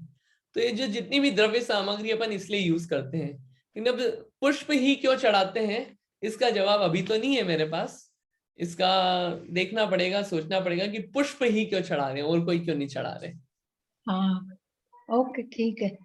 तो ये जो जितनी भी द्रव्य सामग्री अपन इसलिए यूज करते हैं। लेकिन अब पुष्प ही क्यों चढ़ाते हैं इसका जवाब अभी तो नहीं है मेरे पास, इसका देखना पड़ेगा, सोचना पड़ेगा कि पुष्प ही क्यों चढ़ा रहे हैं और कोई क्यों नहीं चढ़ा रहे। हाँ, ओके, ठीक है।